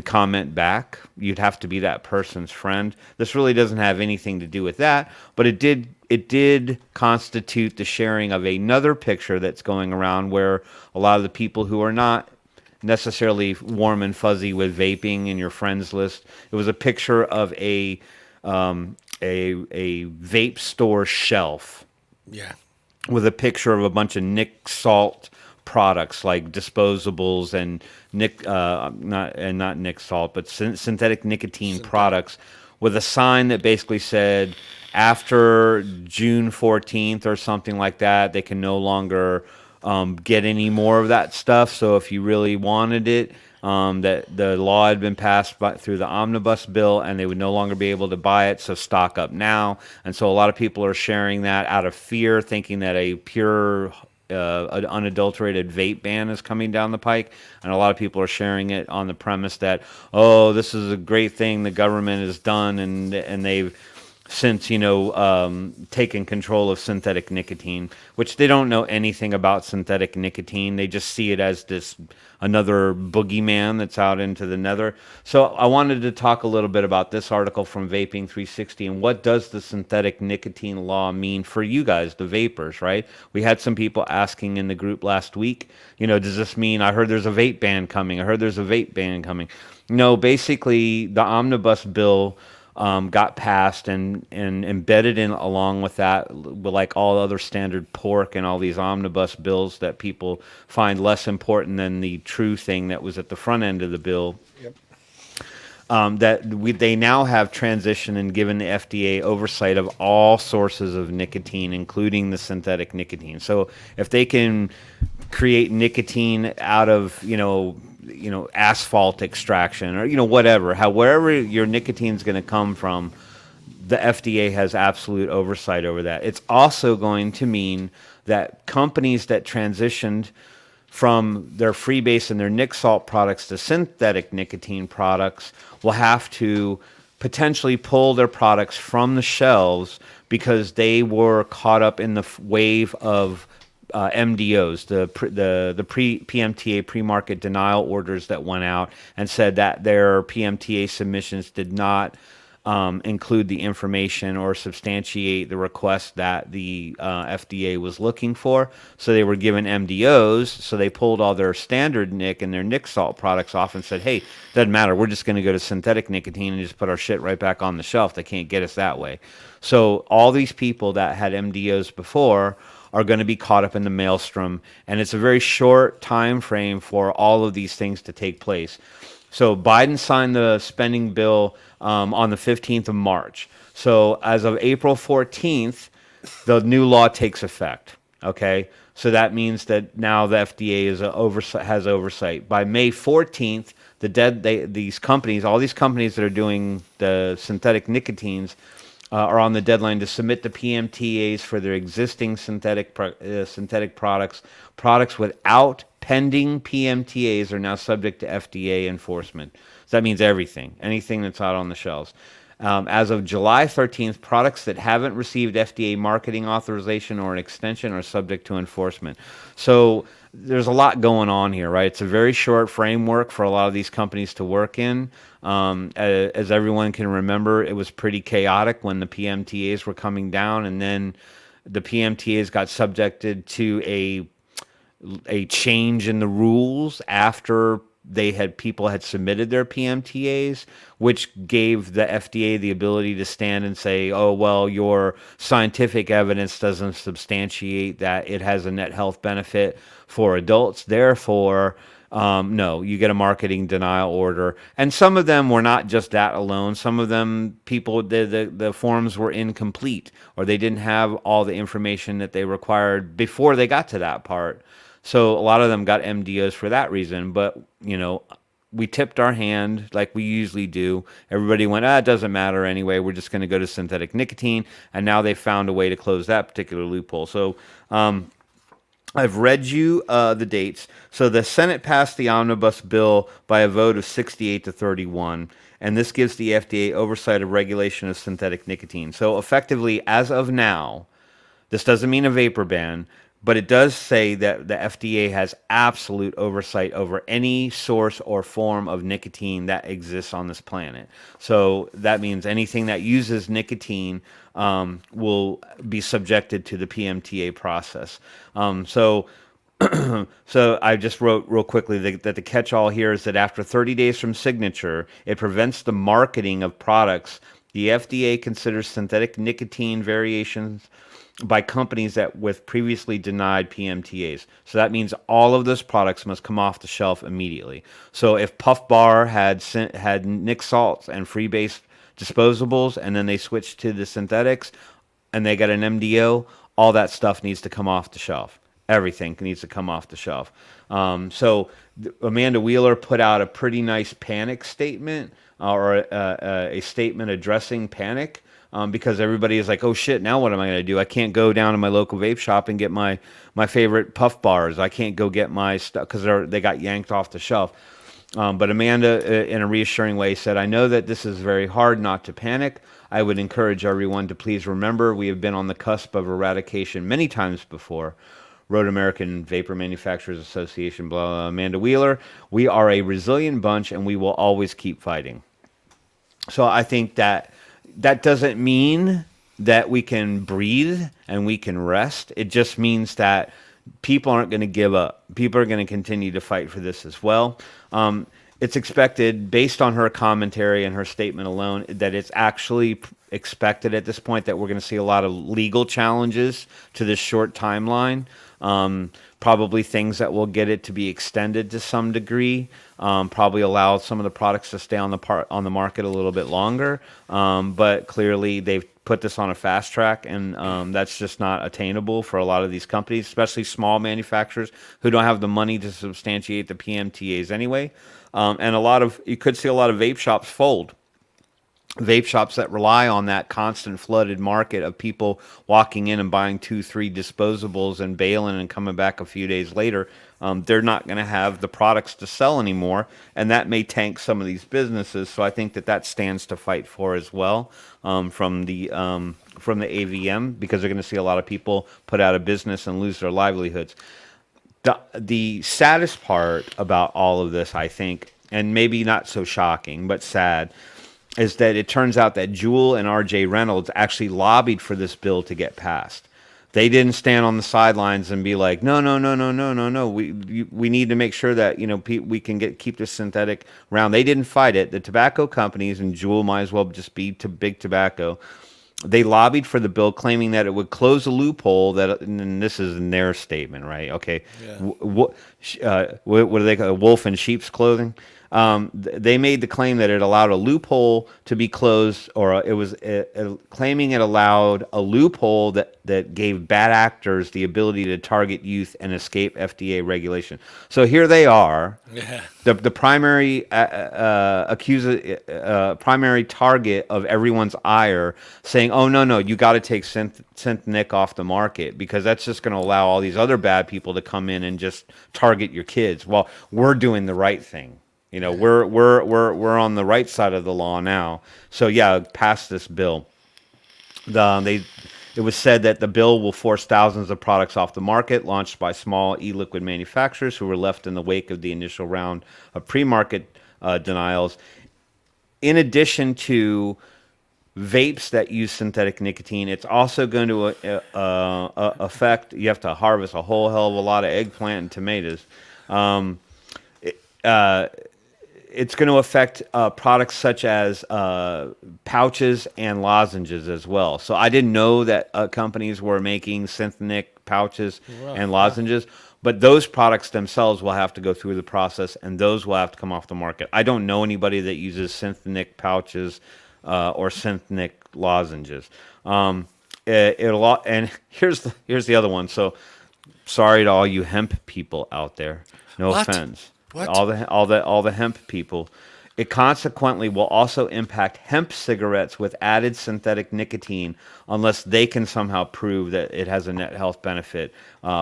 comment back. You'd have to be that person's friend. This really doesn't have anything to do with that, but it did constitute the sharing of another picture that's going around where a lot of the people who are not necessarily warm and fuzzy with vaping in your friends list. It was a picture of a vape store shelf Yeah. with a picture of a bunch of Nick Salt products like disposables and not Nick Salt, but synthetic nicotine products, with a sign that basically said after June 14th or something like that, they can no longer get any more of that stuff. So if you really wanted it, that the law had been passed through the omnibus bill, and they would no longer be able to buy it. So stock up now. And so a lot of people are sharing that out of fear, thinking that a pure, an unadulterated vape ban is coming down the pike. And a lot of people are sharing it on the premise that, oh, this is a great thing the government has done, and they've since taken control of synthetic nicotine, which they don't know anything about synthetic nicotine. They just see it as this another boogeyman that's out into the nether. So I wanted to talk a little bit about this article from Vaping 360 and what does the synthetic nicotine law mean for you guys, the vapors, right? We had some people asking in the group last week, does this mean, I heard there's a vape ban coming. I heard there's a vape ban coming. No, basically the omnibus bill got passed and embedded in along with that, like all other standard pork and all these omnibus bills that people find less important than the true thing that was at the front end of the bill. Yep. They now have transitioned and given the FDA oversight of all sources of nicotine, including the synthetic nicotine. So if they can create nicotine out of asphalt extraction or whatever, wherever your nicotine is going to come from, the FDA has absolute oversight over that. It's also going to mean that companies that transitioned from their freebase and their Nick Salt products to synthetic nicotine products will have to potentially pull their products from the shelves because they were caught up in the wave of MDOs, the PMTA pre-market denial orders that went out and said that their PMTA submissions did not include the information or substantiate the request that the FDA was looking for. So they were given MDOs, so they pulled all their standard Nick and their Nick Salt products off and said, hey, doesn't matter, we're just going to go to synthetic nicotine and just put our shit right back on the shelf. They can't get us that way. So all these people that had MDOs before are going to be caught up in the maelstrom, and it's a very short time frame for all of these things to take place. So Biden signed the spending bill on the 15th of March. So as of April 14th, the new law takes effect. Okay, so that means that now the FDA has oversight. By May 14th, all these companies that are doing the synthetic nicotines are on the deadline to submit the PMTAs for their existing synthetic products. Products without pending PMTAs are now subject to FDA enforcement. So that means anything that's out on the shelves. As of July 13th, products that haven't received FDA marketing authorization or an extension are subject to enforcement. So there's a lot going on here, right? It's a very short framework for a lot of these companies to work in. As everyone can remember, it was pretty chaotic when the PMTAs were coming down, and then the PMTAs got subjected to a change in the rules after people had submitted their PMTAs, which gave the FDA the ability to stand and say, oh, well, your scientific evidence doesn't substantiate that it has a net health benefit for adults. Therefore, no, you get a marketing denial order. And some of them were not just that alone. Some of them, the forms were incomplete, or they didn't have all the information that they required before they got to that part. So a lot of them got MDOs for that reason. But, we tipped our hand like we usually do. Everybody went, it doesn't matter anyway. We're just going to go to synthetic nicotine. And now they found a way to close that particular loophole. So I've read you the dates. So the Senate passed the omnibus bill by a vote of 68 to 31. And this gives the FDA oversight of regulation of synthetic nicotine. So effectively, as of now, this doesn't mean a vapor ban, but it does say that the FDA has absolute oversight over any source or form of nicotine that exists on this planet. So that means anything that uses nicotine will be subjected to the PMTA process. So So I just wrote real quickly that the catch-all here is that after 30 days from signature, it prevents the marketing of products. The FDA considers synthetic nicotine variations by companies that with previously denied PMTAs. So that means all of those products must come off the shelf immediately. So if Puff Bar had Nick salts and free-base disposables, and then they switched to the synthetics, and they got an MDO, all that stuff needs to come off the shelf. Everything needs to come off the shelf. So Amanda Wheeler put out a pretty nice panic statement, or a statement addressing panic, because everybody is like, oh shit, now what am I going to do? I can't go down to my local vape shop and get my favorite Puff Bars. I can't go get my stuff because they got yanked off the shelf. But Amanda, in a reassuring way, said, I know that this is very hard not to panic. I would encourage everyone to please remember we have been on the cusp of eradication many times before. Road American Vapor Manufacturers Association, blah, Amanda Wheeler. We are a resilient bunch, and we will always keep fighting. So I think that doesn't mean that we can breathe and we can rest. It just means that people aren't going to give up. People are going to continue to fight for this as well. It's expected, based on her commentary and her statement alone, that it's actually expected at this point that we're going to see a lot of legal challenges to this short timeline. Probably things that will get it to be extended to some degree. Probably allow some of the products to stay on the market a little bit longer. But clearly they've put this on a fast track, and that's just not attainable for a lot of these companies, especially small manufacturers who don't have the money to substantiate the PMTAs anyway. And you could see a lot of vape shops fold. Vape shops that rely on that constant flooded market of people walking in and buying 2-3 disposables and bailing and coming back a few days later, they're not going to have the products to sell anymore, and that may tank some of these businesses. So I think that stands to fight for as well, from the AVM, because they're going to see a lot of people put out of business and lose their livelihoods. The saddest part about all of this, I think, and maybe not so shocking, but sad, is that it turns out that Juul and R.J. Reynolds actually lobbied for this bill to get passed. They didn't stand on the sidelines and be like, no. We need to make sure that we can keep this synthetic around. They didn't fight it. The tobacco companies, and Juul might as well just be big tobacco, they lobbied for the bill, claiming that it would close a loophole and this is in their statement, right? Okay. Yeah. What do they call it? Wolf in sheep's clothing? They made the claim that it allowed a loophole to be closed, or it was claiming it allowed a loophole that gave bad actors the ability to target youth and escape FDA regulation. So here they are, the primary primary target of everyone's ire, saying, "Oh no, you got to take synth off the market because that's just going to allow all these other bad people to come in and just target your kids." Well, we're doing the right thing. We're on the right side of the law now. So yeah, pass this bill. It was said that the bill will force thousands of products off the market launched by small e-liquid manufacturers who were left in the wake of the initial round of pre-market denials. In addition to vapes that use synthetic nicotine, it's also going to affect. You have to harvest a whole hell of a lot of eggplant and tomatoes. It's going to affect products such as pouches and lozenges as well. So I didn't know that companies were making synthetic pouches and lozenges, but those products themselves will have to go through the process, and those will have to come off the market. I don't know anybody that uses synthetic pouches or synthetic lozenges. And here's the other one. So sorry to all you hemp people out there. No offense. What? All the hemp people. It consequently will also impact hemp cigarettes with added synthetic nicotine unless they can somehow prove that it has a net health benefit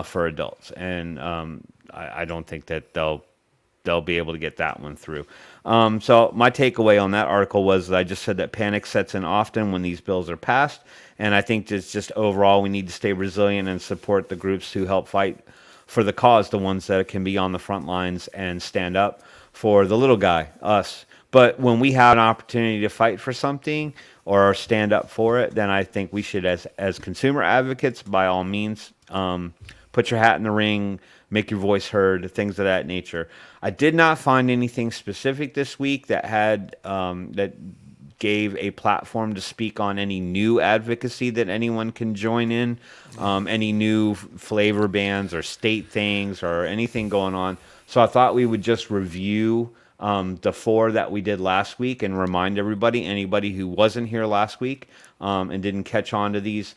for adults. And I don't think that they'll be able to get that one through. So my takeaway on that article was that I just said that panic sets in often when these bills are passed. And I think it's just overall we need to stay resilient and support the groups who help fight for the cause, the ones that can be on the front lines and stand up for the little guy, us. But when we have an opportunity to fight for something or stand up for it, then I think we should, as consumer advocates, by all means, put your hat in the ring, make your voice heard, things of that nature. I did not find anything specific this week that had that gave a platform to speak on any new advocacy that anyone can join in, any new flavor bans or state things or anything going on. So I thought we would just review the 4 that we did last week and remind anybody who wasn't here last week and didn't catch on to these.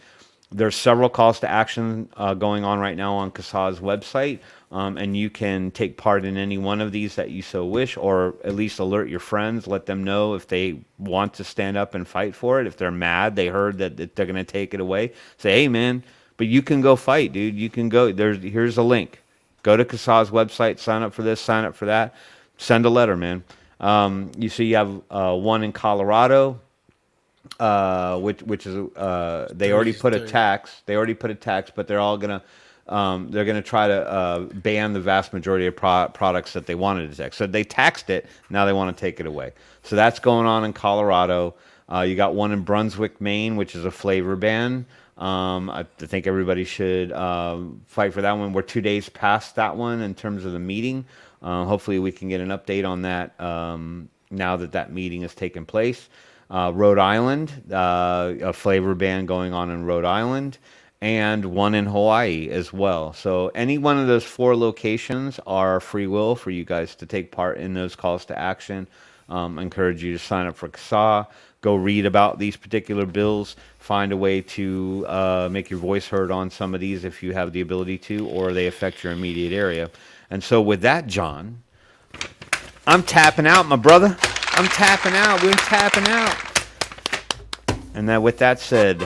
There's several calls to action going on right now on CASA's website, and you can take part in any one of these that you so wish, or at least alert your friends, let them know if they want to stand up and fight for it. If they're mad, they heard that they're going to take it away, say, hey, man, but you can go fight, dude. You can go. Here's a link. Go to CASA's website, sign up for this, sign up for that. Send a letter, man. You see you have one in Colorado, which is they already put a tax. They already put a tax, but they're gonna try to ban the vast majority of products that they wanted to tax. So they taxed it. Now they want to take it away. So that's going on in Colorado. You got one in Brunswick, Maine, which is a flavor ban. I think everybody should fight for that one. We're 2 days past that one in terms of the meeting. Hopefully we can get an update on that now that meeting has taken place. Rhode Island, a flavor ban going on in Rhode Island, and one in Hawaii as well. So any one of those 4 locations are free will for you guys to take part in those calls to action. I encourage you to sign up for CASA, go read about these particular bills, find a way to make your voice heard on some of these if you have the ability to, or they affect your immediate area. And so with that, John, I'm tapping out, my brother. I'm tapping out. We're tapping out. And then with that said,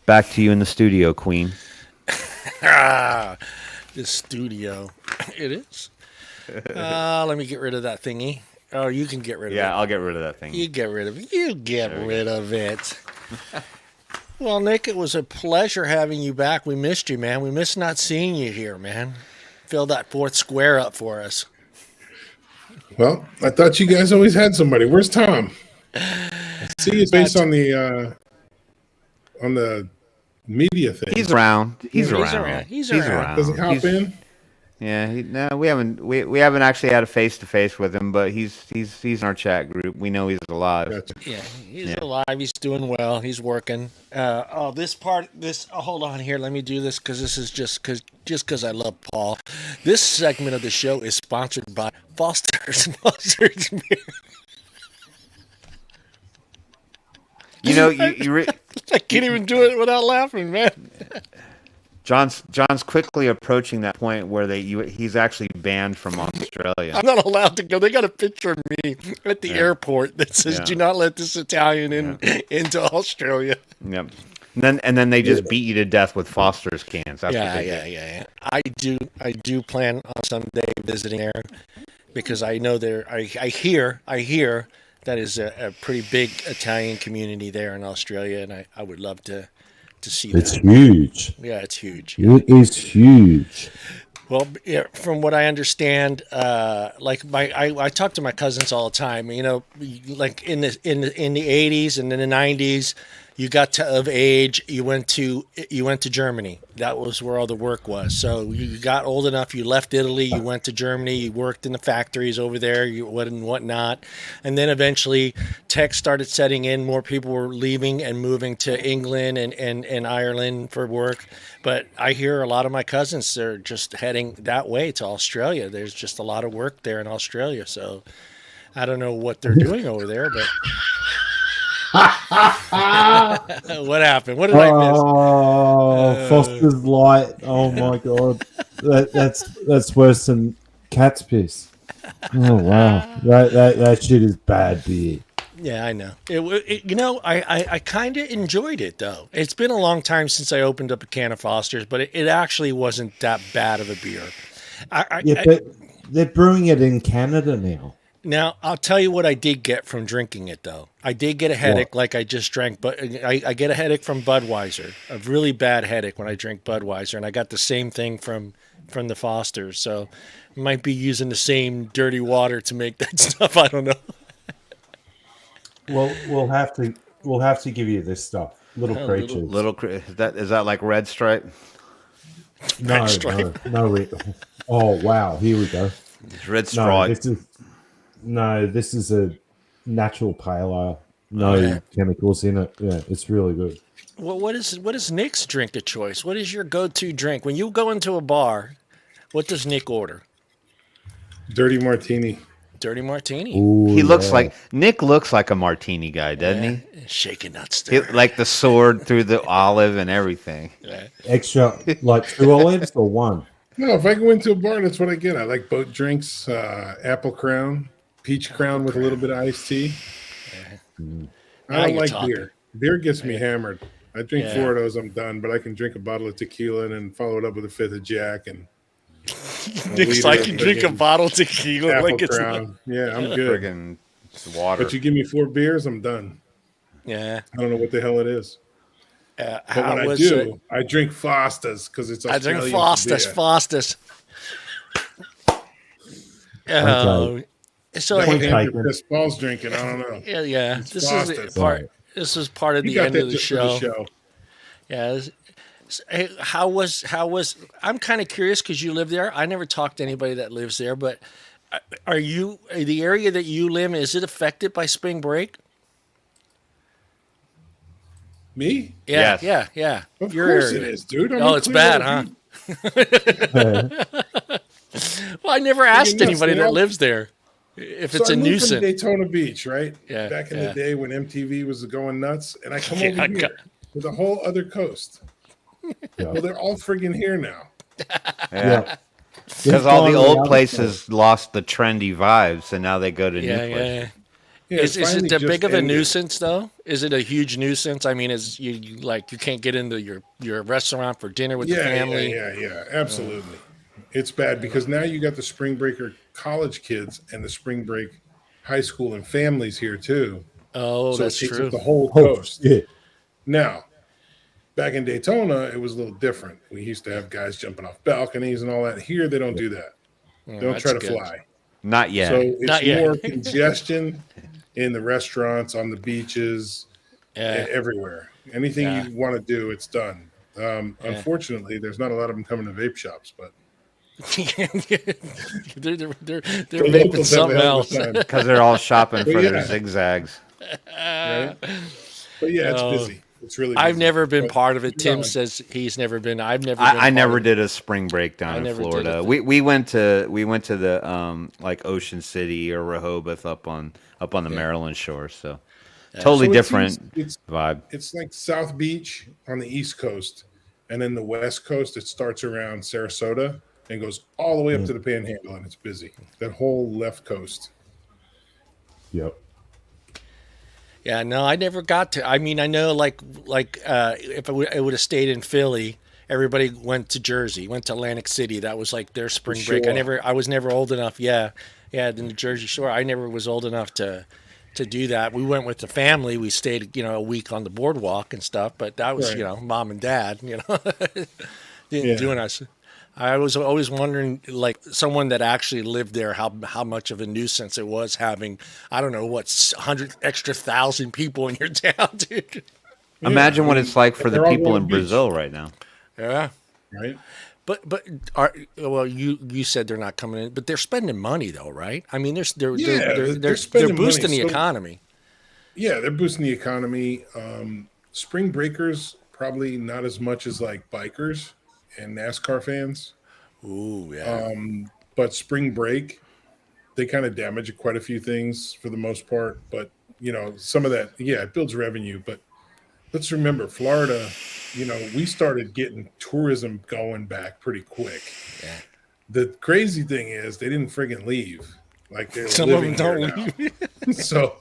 back to you in the studio, Queen. The studio. It is. Let me get rid of that thingy. Oh, you can get rid of it. Yeah, I'll get rid of that thing. You get rid of it. You get rid of it. Well, Nick, it was a pleasure having you back. We missed you, man. We missed not seeing you here, man. Fill that 4th square up for us. Well, I thought you guys always had somebody. Where's Tom? See, it's based on the media thing. He's around. He's around. around. He's around. Doesn't hop in. Yeah, no, we haven't actually had a face-to-face with him, but he's in our chat group. We know he's alive. Gotcha. Yeah, he's alive. He's doing well. He's working. Hold on here. Let me do this because this is just because I love Paul. This segment of the show is sponsored by Foster's Mustard Beer. You know, I can't even do it without laughing, man. John's quickly approaching that point where he's actually banned from Australia. I'm not allowed to go. They got a picture of me at the airport that says, "Do not let this Italian into Australia." Yep. And then they just beat you to death with Foster's cans. That's Yeah. I do plan on someday visiting there because I know I hear that is a pretty big Italian community there in Australia, and I would love to see that. It's huge. Yeah, it's huge. It is huge. Well, yeah, from what I understand, I talk to my cousins all the time. You know, like in the 80s and in the 90s, you got of age, you went to Germany. That was where all the work was. So you got old enough, you left Italy, you went to Germany, you worked in the factories over there, and whatnot. And then eventually tech started setting in, more people were leaving and moving to England and Ireland for work. But I hear a lot of my cousins are just heading that way to Australia. There's just a lot of work there in Australia. So I don't know what they're doing over there, but what happened? What did I miss? Oh, Foster's Light. Oh my god, that's worse than cat's piss. Oh wow, that shit is bad beer. Yeah, I know. I kind of enjoyed it though. It's been a long time since I opened up a can of Foster's, but it actually wasn't that bad of a beer. But they're brewing it in Canada now. Now, I'll tell you what I did get from drinking it, though. I did get a headache like I just drank, but I get a headache from Budweiser, a really bad headache when I drink Budweiser, and I got the same thing from the Fosters. So I might be using the same dirty water to make that stuff. I don't know. Well, we'll have to give you this stuff. little Oh, creatures. Is that like Red Stripe? No, Red Stripe. no. Oh wow, here we go. It's Red No, Stripe. this is a natural pale ale. No Okay. chemicals in it. Yeah, it's really good. Well, what is Nick's drink of choice? What is your go-to drink when you go into a bar? What does Nick order? Dirty martini. Dirty martini. Ooh, Nick looks like a martini guy, doesn't Yeah. Shaken not he? stirred. Like the sword through the olive and everything. Yeah. extra like 2 olives or 1. No, if I go into a bar, that's what I get. I like boat drinks, apple crown, peach crown with a little bit of iced tea. Now I don't you're like talking. beer. Beer gets me hammered. I drink Yeah. 4 of those, I'm done. But I can drink a bottle of tequila and then follow it up with a 5th of Jack and Nick's liter like of you drink a friggin' bottle of tequila apple like it's crown. Yeah, I'm good. Friggin' water. But you give me 4 beers, I'm done. yeah. I don't know what the hell it is. But How when I was do, it? I drink Foster's because it's I drink Australian Foster's. beer. Foster's. Oh, so Like Point hey, taken. Chris Paul's drinking. I don't know. yeah. It's This Foster's. is part. This is part of You the got end that of the just for the show. show. Yeah. Hey, how was? I'm kind of curious because you live there. I never talked to anybody that lives there, but are you the area that you live in? Is it affected by spring break? Me? Yeah, Yes. yeah. Of Your course area. it is, dude. I'm Oh, in it's bad, Clearwater huh? Beach. Well, I never asked nuts, anybody you that know? lives there if So it's I a moved from nuisance. Daytona Beach, right? Yeah, Back in yeah. the day when MTV was going nuts, and I come Yeah, over I here got- to the whole other coast. Yeah. Well, they're all friggin' here now. Yeah. Because all the Finally old out. places lost the trendy vibes, and now they go to Yeah, new places. yeah. Yeah, Is it finally that just big of a ended. nuisance though? Is it a huge nuisance? I mean, is you like you can't get into your restaurant for dinner with the family? Yeah, absolutely. It's bad because now you got the spring breaker college kids and the spring break high school and families here too. Oh, So that's it takes true. up the whole Oh, coast. yeah. Now, back in Daytona, it was a little different. We used to have guys jumping off balconies and all that. Here, they don't do that. They don't that's try to good. fly. Not yet. So it's Not yet. more congestion in the restaurants, on the beaches, Yeah. everywhere. Anything Yeah. you want to do, it's done. Unfortunately, there's not a lot of them coming to vape shops, but they're the vaping locals have a something hell of else. a time, Because they're all shopping for yeah. their zigzags. right? But yeah, it's busy. It's really busy. I've never been But part of it. keep Tim going. says he's never been. I've never. Been I part never of did a spring break I down in never did Florida. a We went to the like Ocean City or Rehoboth up on the Maryland shore. So totally So different it's vibe. It's like South Beach on the East Coast, and then the West Coast. It starts around Sarasota and goes all the way up to the Panhandle, and it's busy. That whole left coast. Yep. Yeah, no, I never got to. I mean, I know like if it would have stayed in Philly, everybody went to Jersey, went to Atlantic City. That was like their spring break. I was never old enough. Yeah, the New Jersey Shore. I never was old enough to do that. We went with the family. We stayed, a week on the boardwalk and stuff. But that was, Right. mom and dad. Didn't doing us. I was always wondering, like someone that actually lived there, how much of a nuisance it was having, I don't know, 100,000 people in your town, dude. Imagine what it's like for the they're all people going in to the beach. Brazil right now. Yeah. Right? You said they're not coming in, but they're spending money though, right? I mean, they're they're spending boosting money. the So- economy. Yeah, they're boosting the economy. Spring breakers probably not as much as like bikers and NASCAR fans, Ooh, yeah. but spring break they kind of damage quite a few things for the most part. But some of that, it builds revenue. But let's remember, Florida, we started getting tourism going back pretty quick. Yeah. The crazy thing is they didn't friggin' leave. Like they're Some of them living don't here now. So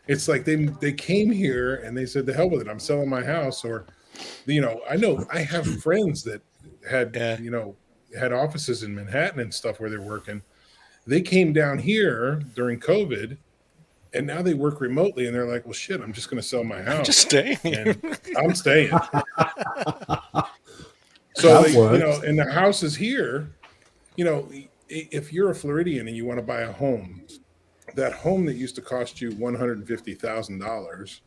it's like they came here and they said, "The hell with it! I'm selling my house." Or, I know I have friends that had had offices in Manhattan and stuff where they're working. They came down here during COVID, and now they work remotely. And they're like, "Well, shit! I'm just going to sell my house. Just staying. And I'm staying." So That works. and the house is here. If you're a Floridian and you want to buy a home, that home that used to cost you $150,000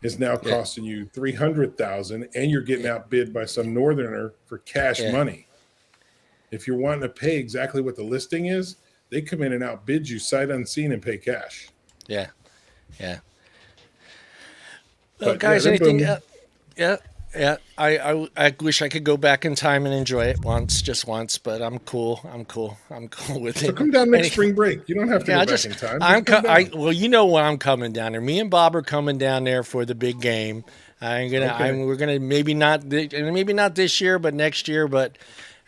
is now costing you 300,000, and you're getting outbid by some northerner for cash money. If you're wanting to pay exactly what the listing is, they come in and outbid you sight unseen and pay cash. Yeah. Well, But, guys, they're anything? booming. I wish I could go back in time and enjoy it just once, but I'm cool. I'm cool with So it. come down next spring break. You don't have to go back in time. Well, you know when I'm coming down there. Me and Bob are coming down there for the big game. We're gonna maybe not this year, but next year. But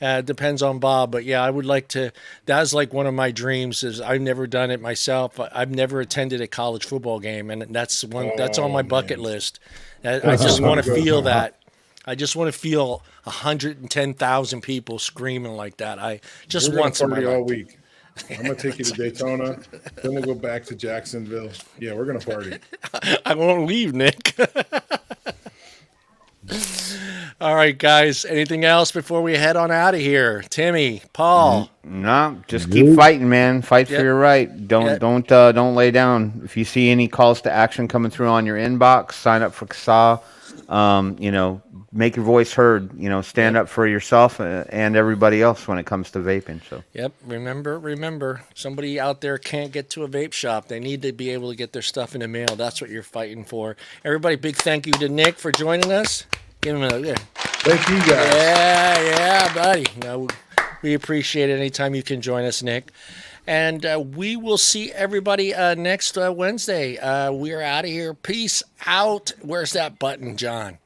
depends on Bob. But yeah, I would like to. That's like one of my dreams. Is I've never done it myself. I've never attended a college football game, and that's one that's on my bucket list. I just want to feel that. I just want to feel 110,000 people screaming like that. I just We're once in my party life. all week. I'm gonna take you to Daytona, then we'll go back to Jacksonville. Yeah, we're gonna party. I won't leave, Nick. All right, guys. Anything else before we head on out of here? Timmy, Paul. No, just keep fighting, man. Fight for your right. Don't lay down. If you see any calls to action coming through on your inbox, sign up for CASA. Make your voice heard. Stand up for yourself and everybody else when it comes to vaping. So. Yep. Remember, somebody out there can't get to a vape shop. They need to be able to get their stuff in the mail. That's what you're fighting for. Everybody, big thank you to Nick for joining us. Give him a Thank you, guys. Yeah, buddy. No, we appreciate it anytime you can join us, Nick. And we will see everybody next Wednesday. We are out of here. Peace out. Where's that button, John?